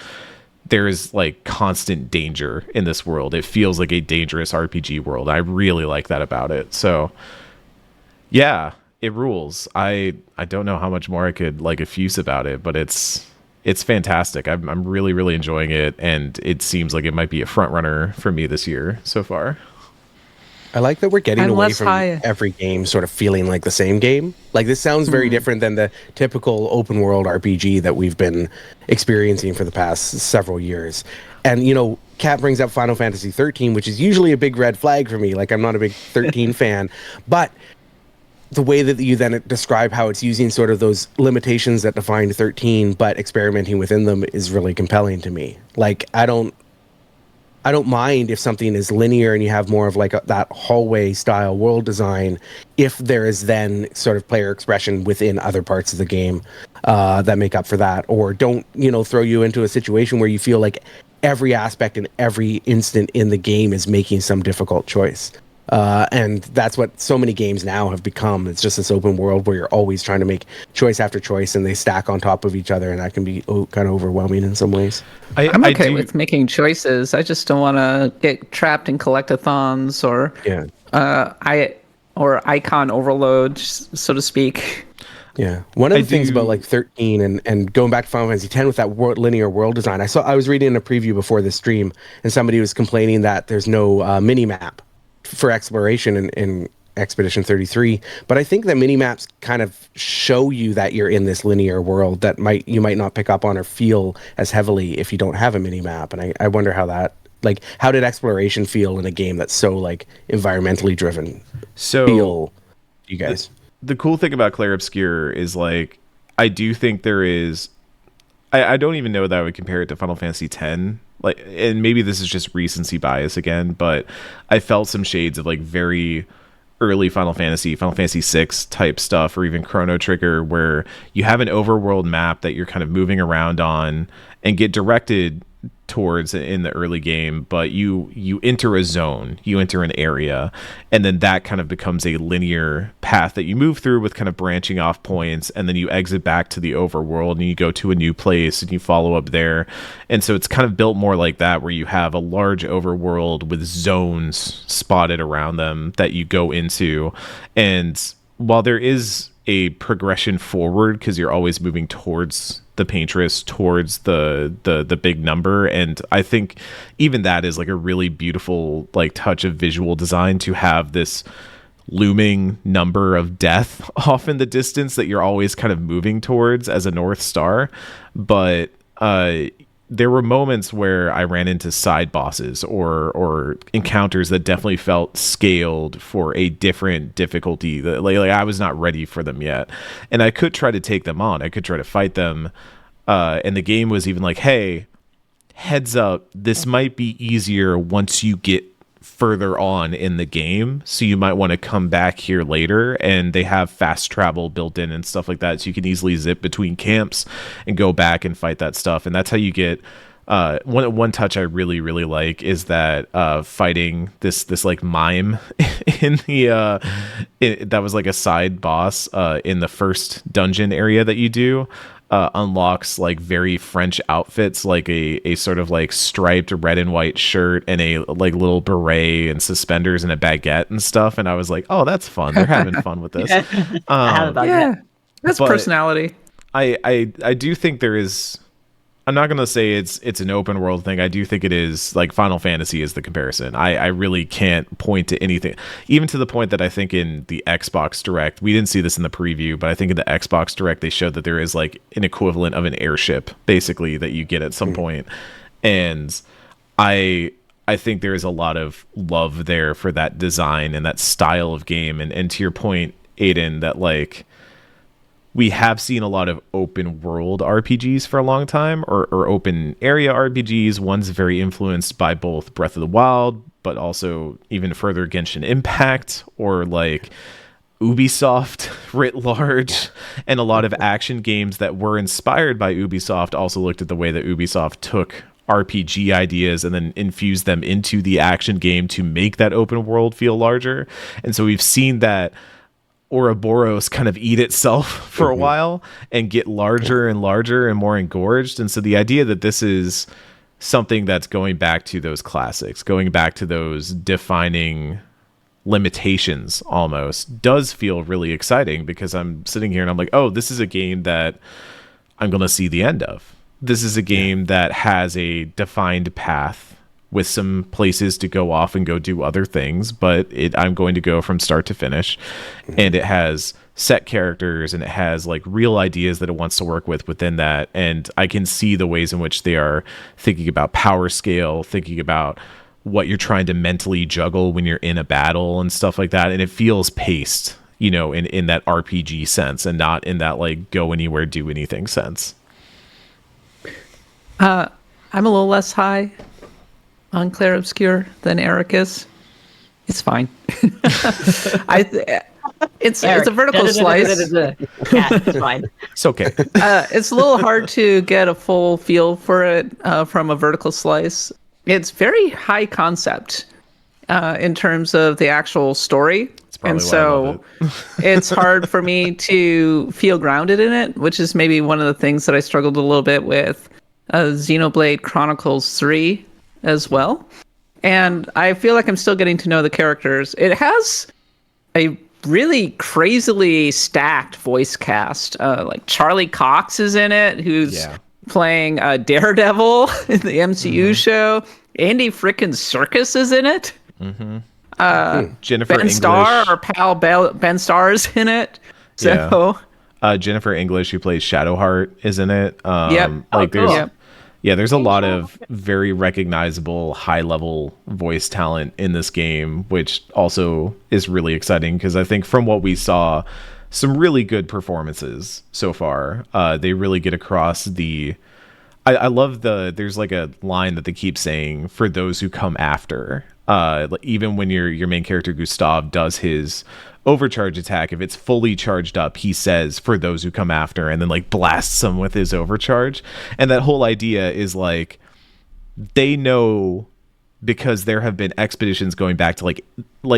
there is like constant danger in this world. It feels like a dangerous RPG world. I really like that about it. So yeah, it rules. I don't know how much more I could like effuse about it, but it's fantastic. I'm really, really enjoying it, and it seems like it might be a front runner for me this year so far. I like that we're getting away from every game sort of feeling like the same game. Like, this sounds very different than the typical open world RPG that we've been experiencing for the past several years. And, you know, Kat brings up Final Fantasy 13, which is usually a big red flag for me. Like, I'm not a big 13 fan, but the way that you then describe how it's using sort of those limitations that defined 13, but experimenting within them, is really compelling to me. Like, I don't mind if something is linear and you have more of like that hallway style world design, if there is then sort of player expression within other parts of the game that make up for that, or don't, you know, throw you into a situation where you feel like every aspect and every instant in the game is making some difficult choice. And that's what so many games now have become. It's just this open world where you're always trying to make choice after choice, and they stack on top of each other, and that can be kind of overwhelming in some ways. I'm okay with making choices. I just don't want to get trapped in collectathons or icon overload, so to speak. Yeah, one of the things about like 13 and going back to Final Fantasy 10 with that linear world design, I was reading a preview before this stream, and somebody was complaining that there's no mini map for exploration in Expedition 33. But I think the mini-maps kind of show you that you're in this linear world that you might not pick up on or feel as heavily if you don't have a mini-map. And I wonder how that, like, how did exploration feel in a game that's so, like, environmentally driven? So, you guys? The cool thing about Clair Obscur is, like, I do think there is... I don't even know that I would compare it to Final Fantasy X. Like, and maybe this is just recency bias again, but I felt some shades of, like, very early Final Fantasy VI type stuff, or even Chrono Trigger, where you have an overworld map that you're kind of moving around on and get directed towards in the early game, but you enter a zone, you enter an area, and then that kind of becomes a linear path that you move through with kind of branching off points, and then you exit back to the overworld and you go to a new place and you follow up there. And so it's kind of built more like that, where you have a large overworld with zones spotted around them that you go into. And while there is a progression forward, because you're always moving towards the paintress, towards the big number, and I think even that is like a really beautiful, like, touch of visual design, to have this looming number of death off in the distance that you're always kind of moving towards as a North Star. But there were moments where I ran into side bosses or encounters that definitely felt scaled for a different difficulty. That, like I was not ready for them yet. And I could try to take them on. I could try to fight them. And the game was even like, hey, heads up, this might be easier once you get further on in the game, so you might want to come back here later. And they have fast travel built in and stuff like that, so you can easily zip between camps and go back and fight that stuff. And that's how you get one touch I really like is that fighting this like mime in the that was like a side boss in the first dungeon area that you do. Unlocks like very French outfits, like a sort of like striped red and white shirt and a like little beret and suspenders and a baguette and stuff. And I was like, oh, that's fun. They're having fun with this. Yeah, that's personality. I do think there is. I'm not going to say it's an open world thing. I do think it is, like, Final Fantasy is the comparison. I really can't point to anything, even to the point that I think in the Xbox Direct, we didn't see this in the preview, but I think in the Xbox Direct, they showed that there is like an equivalent of an airship, basically, that you get at some point. And I think there is a lot of love there for that design and that style of game. And to your point, Aidan, that like, we have seen a lot of open world RPGs for a long time, or open area RPGs. One's very influenced by both Breath of the Wild, but also even further Genshin Impact, or like Ubisoft writ large. And a lot of action games that were inspired by Ubisoft also looked at the way that Ubisoft took RPG ideas and then infused them into the action game to make that open world feel larger. And so we've seen that Ouroboros kind of eat itself for a while and get larger and larger and more engorged. And so the idea that this is something that's going back to those classics, going back to those defining limitations almost, does feel really exciting, because I'm sitting here and I'm like, oh, this is a game that I'm going to see the end of. This is a game that has a defined path with some places to go off and go do other things, but I'm going to go from start to finish. And it has set characters, and it has like real ideas that it wants to work with within that. And I can see the ways in which they are thinking about power scale, thinking about what you're trying to mentally juggle when you're in a battle and stuff like that. And it feels paced, you know, in that RPG sense, and not in that like go anywhere, do anything sense. I'm a little less high on Clair Obscur than Eric is. It's fine. It's a vertical slice. Yeah, it's fine. It's okay. It's a little hard to get a full feel for it from a vertical slice. It's very high concept in terms of the actual story. And so it's hard for me to feel grounded in it, which is maybe one of the things that I struggled a little bit with Xenoblade Chronicles 3 as well. And I feel like I'm still getting to know the characters. It has a really crazily stacked voice cast. Like Charlie Cox is in it, who's playing Daredevil in the MCU show. Andy frickin' Serkis is in it. Jennifer Ben English. Starr, our pal Ben Starr's in it. So Jennifer English, who plays Shadowheart, is in it. Yep. Like cool. there's there's a lot of very recognizable high level voice talent in this game, which also is really exciting because I think from what we saw, some really good performances so far. They really get across the I love there's like a line that they keep saying, for those who come after. Even when your main character Gustav does his overcharge attack, if it's fully charged up, he says, for those who come after, and then like blasts them with his overcharge. And that whole idea is like, they know, because there have been expeditions going back to like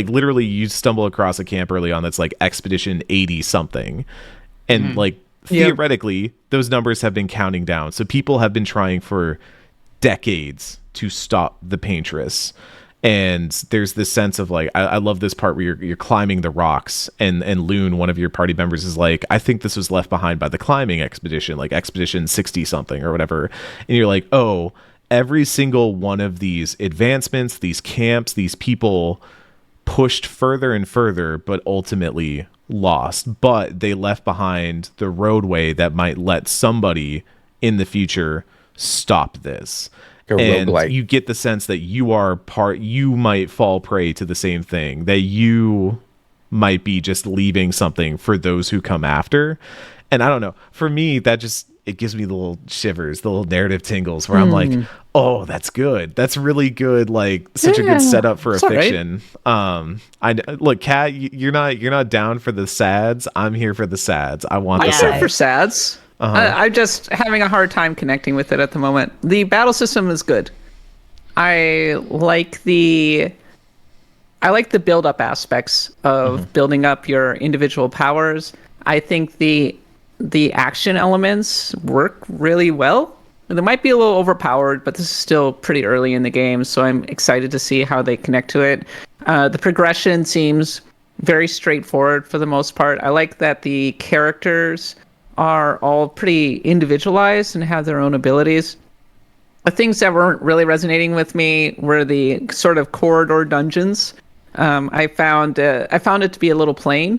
literally you stumble across a camp early on that's like expedition 80 something, and like theoretically those numbers have been counting down, so people have been trying for decades to stop the Paintress. And there's this sense of like, I love this part where you're climbing the rocks, and Loon, one of your party members, is like, I think this was left behind by the climbing expedition, like expedition 60 something or whatever. And you're like, oh, every single one of these advancements, these camps, these people pushed further and further, but ultimately lost. But they left behind the roadway that might let somebody in the future stop this. And roguelike. You get the sense that you might fall prey to the same thing, that you might be just leaving something for those who come after. And I don't know, for me, that just, it gives me the little shivers, the little narrative tingles where I'm like, oh, that's good. That's really good. Like such a good setup for a fiction. Right. Look, Kat, you're not down for the sads. I'm here for the sads. I want the sads. For sads. I'm just having a hard time connecting with it at the moment. The battle system is good. I like the build-up aspects of building up your individual powers. I think the action elements work really well. They might be a little overpowered, but this is still pretty early in the game, so I'm excited to see how they connect to it. The progression seems very straightforward for the most part. I like that the characters are all pretty individualized and have their own abilities. The things that weren't really resonating with me were the sort of corridor dungeons. I found it to be a little plain,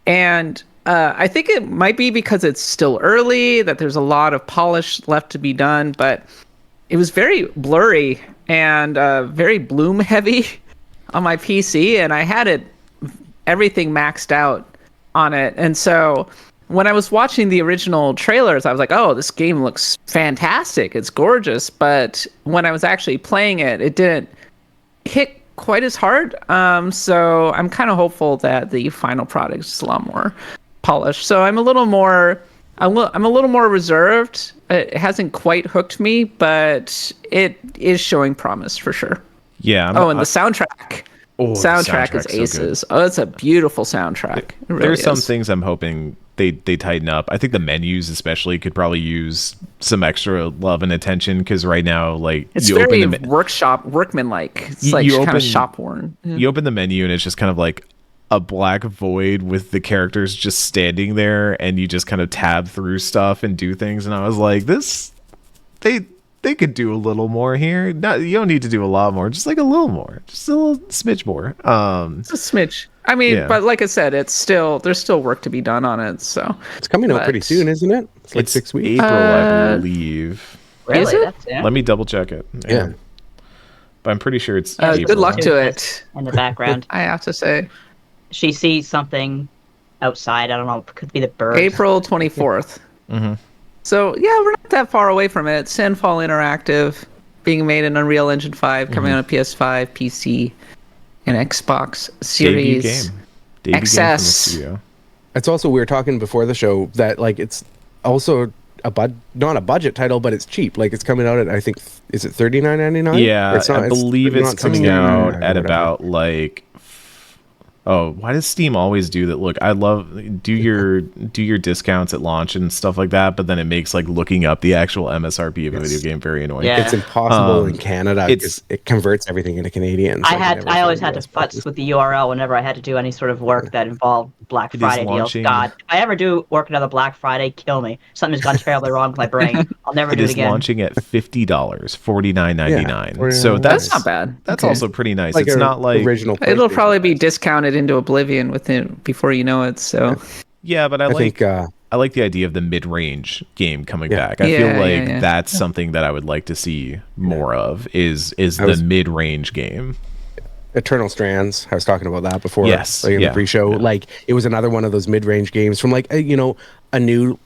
and I think it might be because it's still early, that there's a lot of polish left to be done, but it was very blurry and very bloom heavy on my PC, and I had everything maxed out on it. And so when I was watching the original trailers, I was like, oh, this game looks fantastic. It's gorgeous. But when I was actually playing it, it didn't hit quite as hard. So I'm kind of hopeful that the final product is a lot more polished. So I'm a little more reserved. It hasn't quite hooked me, but it is showing promise for sure. Yeah. And the soundtrack. The soundtrack is aces. So it's a beautiful soundtrack. Really There's some things I'm hoping they tighten up. I think the menus especially could probably use some extra love and attention, because right now, like, it's very workmanlike. It's like kind of shop worn. You open the menu and it's just kind of like a black void with the characters just standing there, and you just kind of tab through stuff and do things. And I was like, they could do a little more here. You don't need to do a lot more, just like a little more, just a little smidge more. It's a smidge. I mean, but like I said, there's still work to be done on it. So it's coming out pretty soon, isn't it? It's like 6 weeks. April, I believe. Really? Is it? Let me double check it. Yeah. But I'm pretty sure it's April. Good luck to it. In the background, I have to say, she sees something outside. I don't know. It could be the bird. April 24th. So yeah, we're not that far away from it. Sandfall Interactive, being made in Unreal Engine 5, coming out on PS5, PC, and Xbox Series Debut XS. game from the studio. It's also, we were talking before the show that like it's also not a budget title, but it's cheap. Like it's coming out at, I think, is it $39.99? Yeah, I believe it's coming out at about like. Oh, why does Steam always do that? Look, I love do your discounts at launch and stuff like that, but then it makes like looking up the actual MSRP of a video game very annoying. Yeah. It's impossible in Canada because it converts everything into Canadian. So I always had to futz with the URL whenever I had to do any sort of work that involved Black It is Friday deals. launching- God, if I ever do work another Black Friday, kill me. Something's gone terribly wrong with my brain. I'll never It do it is again. launching at $50, $49.99. Yeah, So That's not bad. That's Okay. also pretty nice. Like It's a not like original. It'll PlayStation probably be price. discounted into oblivion within before you know it. So yeah, but I think like the idea of the mid-range game coming Yeah. back. I feel Yeah, like yeah. that's something that I would like to see more of is the was- mid-range game. Eternal Strands. I was talking about that before. Yes, like in yeah, the pre-show. yeah. Like it was another one of those mid-range games from like a new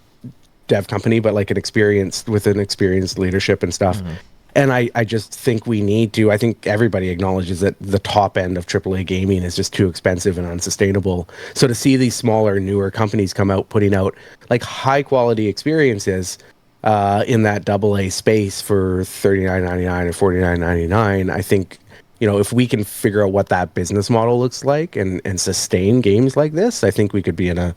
dev company, but like an experienced leadership and stuff. Mm-hmm. And I just think we need to. I think everybody acknowledges that the top end of AAA gaming is just too expensive and unsustainable. So to see these smaller, newer companies come out putting out like high quality experiences in that AA space for $39.99 or $49.99, I think if we can figure out what that business model looks like and sustain games like this, I think we could be in a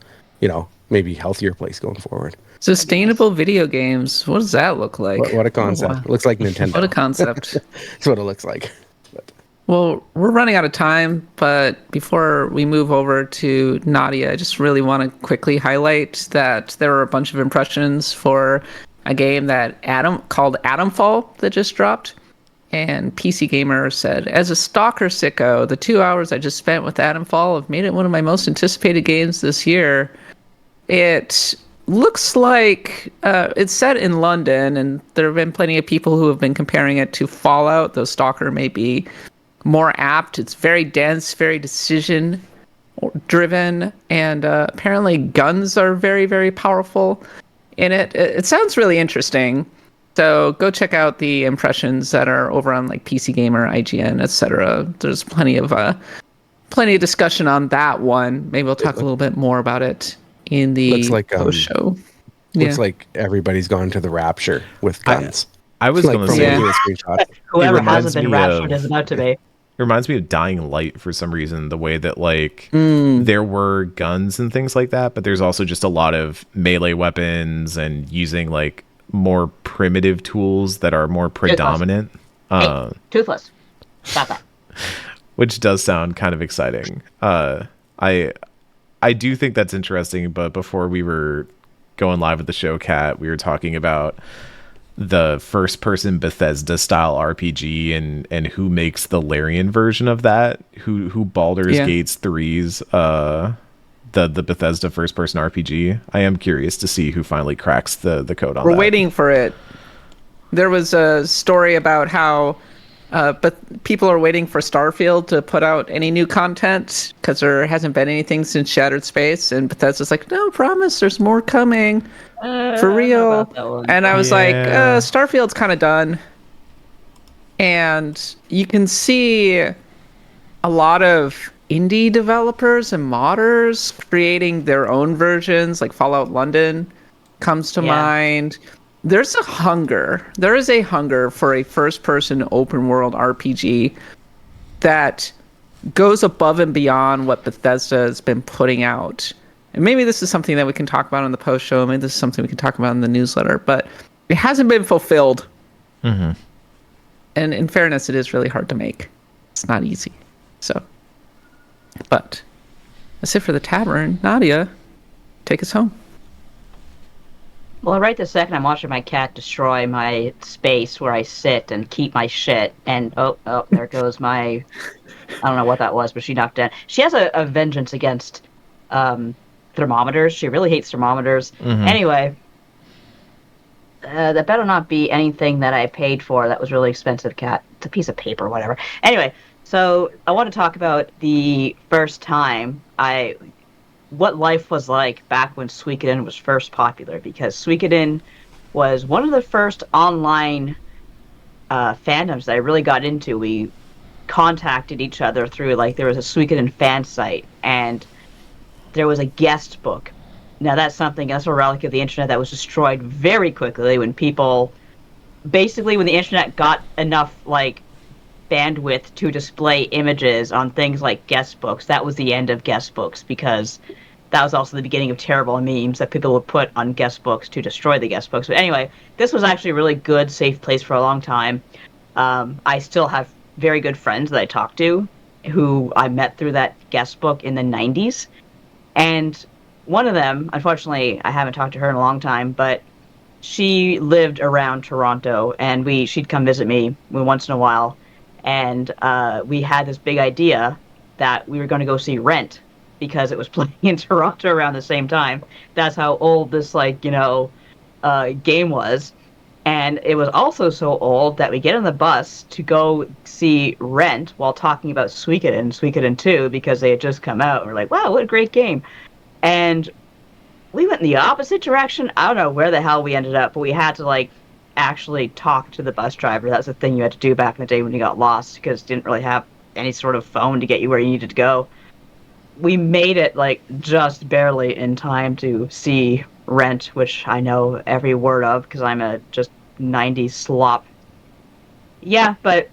maybe healthier place going forward. sustainable video games. What does that look like? What a concept! wow. It looks like Nintendo. What a concept. That's what it looks like. Well, we're running out of time, but before we move over to Nadia, I just really want to quickly highlight that there were a bunch of impressions for a game that called Atomfall that just dropped. And PC Gamer said, as a stalker sicko, the 2 hours I just spent with Atomfall have made it one of my most anticipated games this year. It looks like it's set in London, and there have been plenty of people who have been comparing it to Fallout, though Stalker may be more apt. It's very dense, very decision driven, and apparently guns are very, very powerful in it. It sounds really interesting. So go check out the impressions that are over on like PC Gamer, IGN, etc. There's plenty of discussion on that one. Maybe we'll talk a little bit more about it in the Looks like, post show. Looks like everybody's gone to the Rapture with guns. I was Like going to from say Yeah. looking at screenshots. Whoever reminds hasn't been me raptured of- is about to be. it reminds me of Dying Light for some reason, the way that like there were guns and things like that, but there's also just a lot of melee weapons and using like more primitive tools that are more predominant, Hey, Toothless. Stop that. which does sound kind of exciting. I do think that's interesting, but before we were going live with the show, Kat, we were talking about the first person Bethesda style RPG and who makes the Larian version of that, who Baldur's Gates 3's the Bethesda first person RPG. I am curious to see who finally cracks the code on We're that. waiting for it. There was a story about how but people are waiting for Starfield to put out any new content because there hasn't been anything since Shattered Space, and Bethesda's like, no, promise, there's more coming for real. And I was like, Yeah. Starfield's kind of done. And you can see a lot of indie developers and modders creating their own versions, like Fallout London comes to mind. There is a hunger for a first-person open-world RPG that goes above and beyond what Bethesda has been putting out. And maybe this is something that we can talk about on the post-show. Maybe this is something we can talk about in the newsletter. But it hasn't been fulfilled. Mm-hmm. And in fairness, it is really hard to make. It's not easy. So, but that's it for the tavern. Nadia, take us home. Well, right this second, I'm watching my cat destroy my space where I sit and keep my shit. And oh, there goes my. I don't know what that was, but she knocked down. She has a vengeance against thermometers. She really hates thermometers. Mhm. Anyway, that better not be anything that I paid for. That was really expensive, cat. It's a piece of paper, whatever. Anyway, so I want to talk about the first time what life was like back when Suikoden was first popular, because Suikoden was one of the first online fandoms that I really got into. We contacted each other through, like, there was a Suikoden fan site, and there was a guest book. Now that's a relic of the internet that was destroyed very quickly when the internet got enough, like, bandwidth to display images on things like guest books. That was the end of guest books, because that was also the beginning of terrible memes that people would put on guest books to destroy the guest books. But anyway, this was actually a really good, safe place for a long time. I still have very good friends that I talk to who I met through that guest book in the 90s. And one of them, unfortunately, I haven't talked to her in a long time, but she lived around Toronto, and she'd come visit me once in a while, and we had this big idea that we were going to go see Rent because it was playing in Toronto around the same time. That's how old this game was. And it was also so old that we get on the bus to go see Rent while talking about Suikoden 2, because they had just come out. We're like, wow, what a great game. And we went in the opposite direction. I don't know where the hell we ended up, but we had to actually talk to the bus driver. That's the thing you had to do back in the day when you got lost, because you didn't really have any sort of phone to get you where you needed to go. We made it just barely in time to see Rent, which I know every word of because I'm a just 90s slop. Yeah, but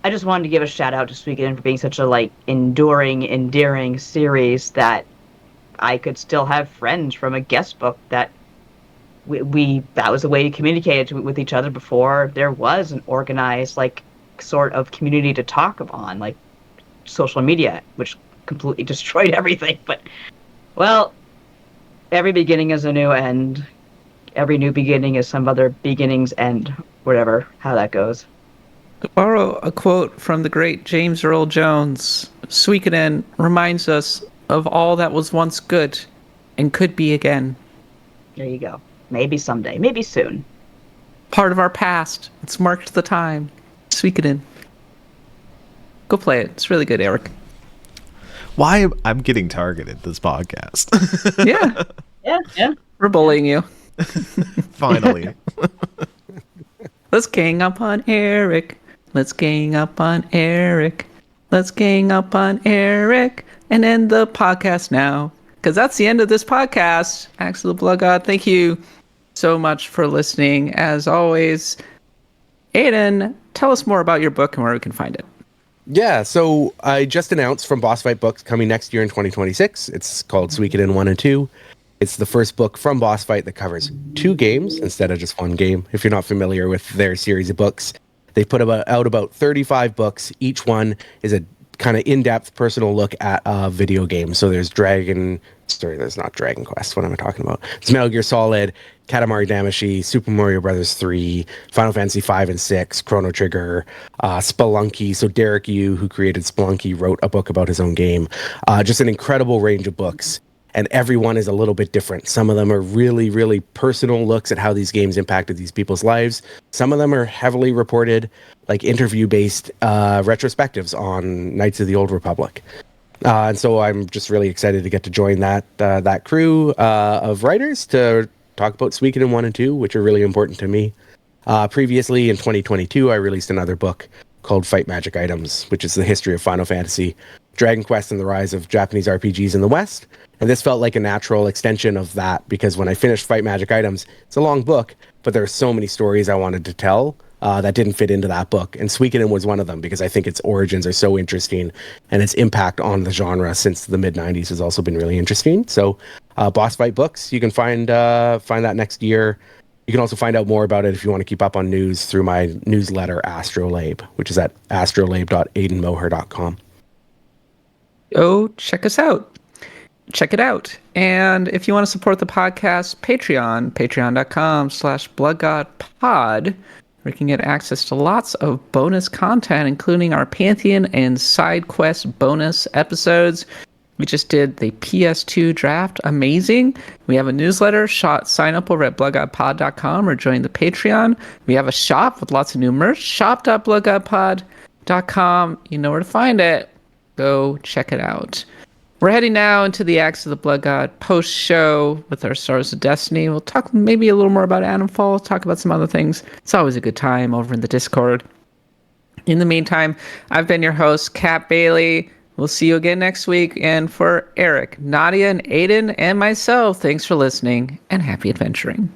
I just wanted to give a shout out to Suikoden for being such a endearing series that I could still have friends from a guest book that we that was the way we communicated with each other before there was an organized sort of community to talk on, social media, which completely destroyed everything. But well, every beginning is a new end. Every new beginning is some other beginning's end. Whatever, how that goes. To borrow a quote from the great James Earl Jones, Suikoden reminds us of all that was once good and could be again. There you go. Maybe someday. Maybe soon. Part of our past. It's marked the time. Suikoden. Go play it. It's really good, Eric. Why I'm getting targeted this podcast? Yeah. Yeah. We're bullying you. Finally. Let's gang up on Eric. Let's gang up on Eric. Let's gang up on Eric and end the podcast now. Because that's the end of this podcast. Axe of the Blood God, thank you so much for listening. As always, Aidan, tell us more about your book and where we can find it. Yeah, so I just announced from Boss Fight Books coming next year in 2026. It's called Suikoden 1 and 2. It's the first book from Boss Fight that covers 2 games instead of just 1 game. If you're not familiar with their series of books, they put out about 35 books. Each one is a kind of in-depth personal look at a video game. So there's there's not Dragon Quest. What am I talking about? It's Metal Gear Solid, Katamari Damacy, Super Mario Brothers 3, Final Fantasy 5 and 6, Chrono Trigger, Spelunky. So Derek Yu, who created Spelunky, wrote a book about his own game. Just an incredible range of books. And every one is a little bit different. Some of them are really, really personal looks at how these games impacted these people's lives. Some of them are heavily reported, interview-based retrospectives on Knights of the Old Republic. And so I'm just really excited to get to join that crew of writers to talk about Suikoden 1 and 2, which are really important to me. Previously, in 2022, I released another book called Fight Magic Items, which is the history of Final Fantasy, Dragon Quest, and the rise of Japanese RPGs in the West. And this felt like a natural extension of that, because when I finished Fight Magic Items, it's a long book, but there are so many stories I wanted to tell that didn't fit into that book. And Suikoden was one of them, because I think its origins are so interesting, and its impact on the genre since the mid-90s has also been really interesting. So Boss Fight Books, you can find that next year. You can also find out more about it if you want to keep up on news through my newsletter, Astrolabe, which is at astrolabe.aidanmoher.com. Go check us out. Check it out. And if you want to support the podcast, patreon.com/bloodgodpod, where you can get access to lots of bonus content, including our Pantheon and side quest bonus episodes. We just did the PS2 draft. Amazing. We have a newsletter. Sign up over at bloodgodpod.com or join the Patreon. We have a shop with lots of new merch. shop.bloodgodpod.com. You know where to find it. Go check it out. We're heading now into the Axe of the Blood God post-show with our Stars of Destiny. We'll talk maybe a little more about Animal, talk about some other things. It's always a good time over in the Discord. In the meantime, I've been your host, Kat Bailey. We'll see you again next week. And for Eric, Nadia, and Aidan, and myself, thanks for listening, and happy adventuring.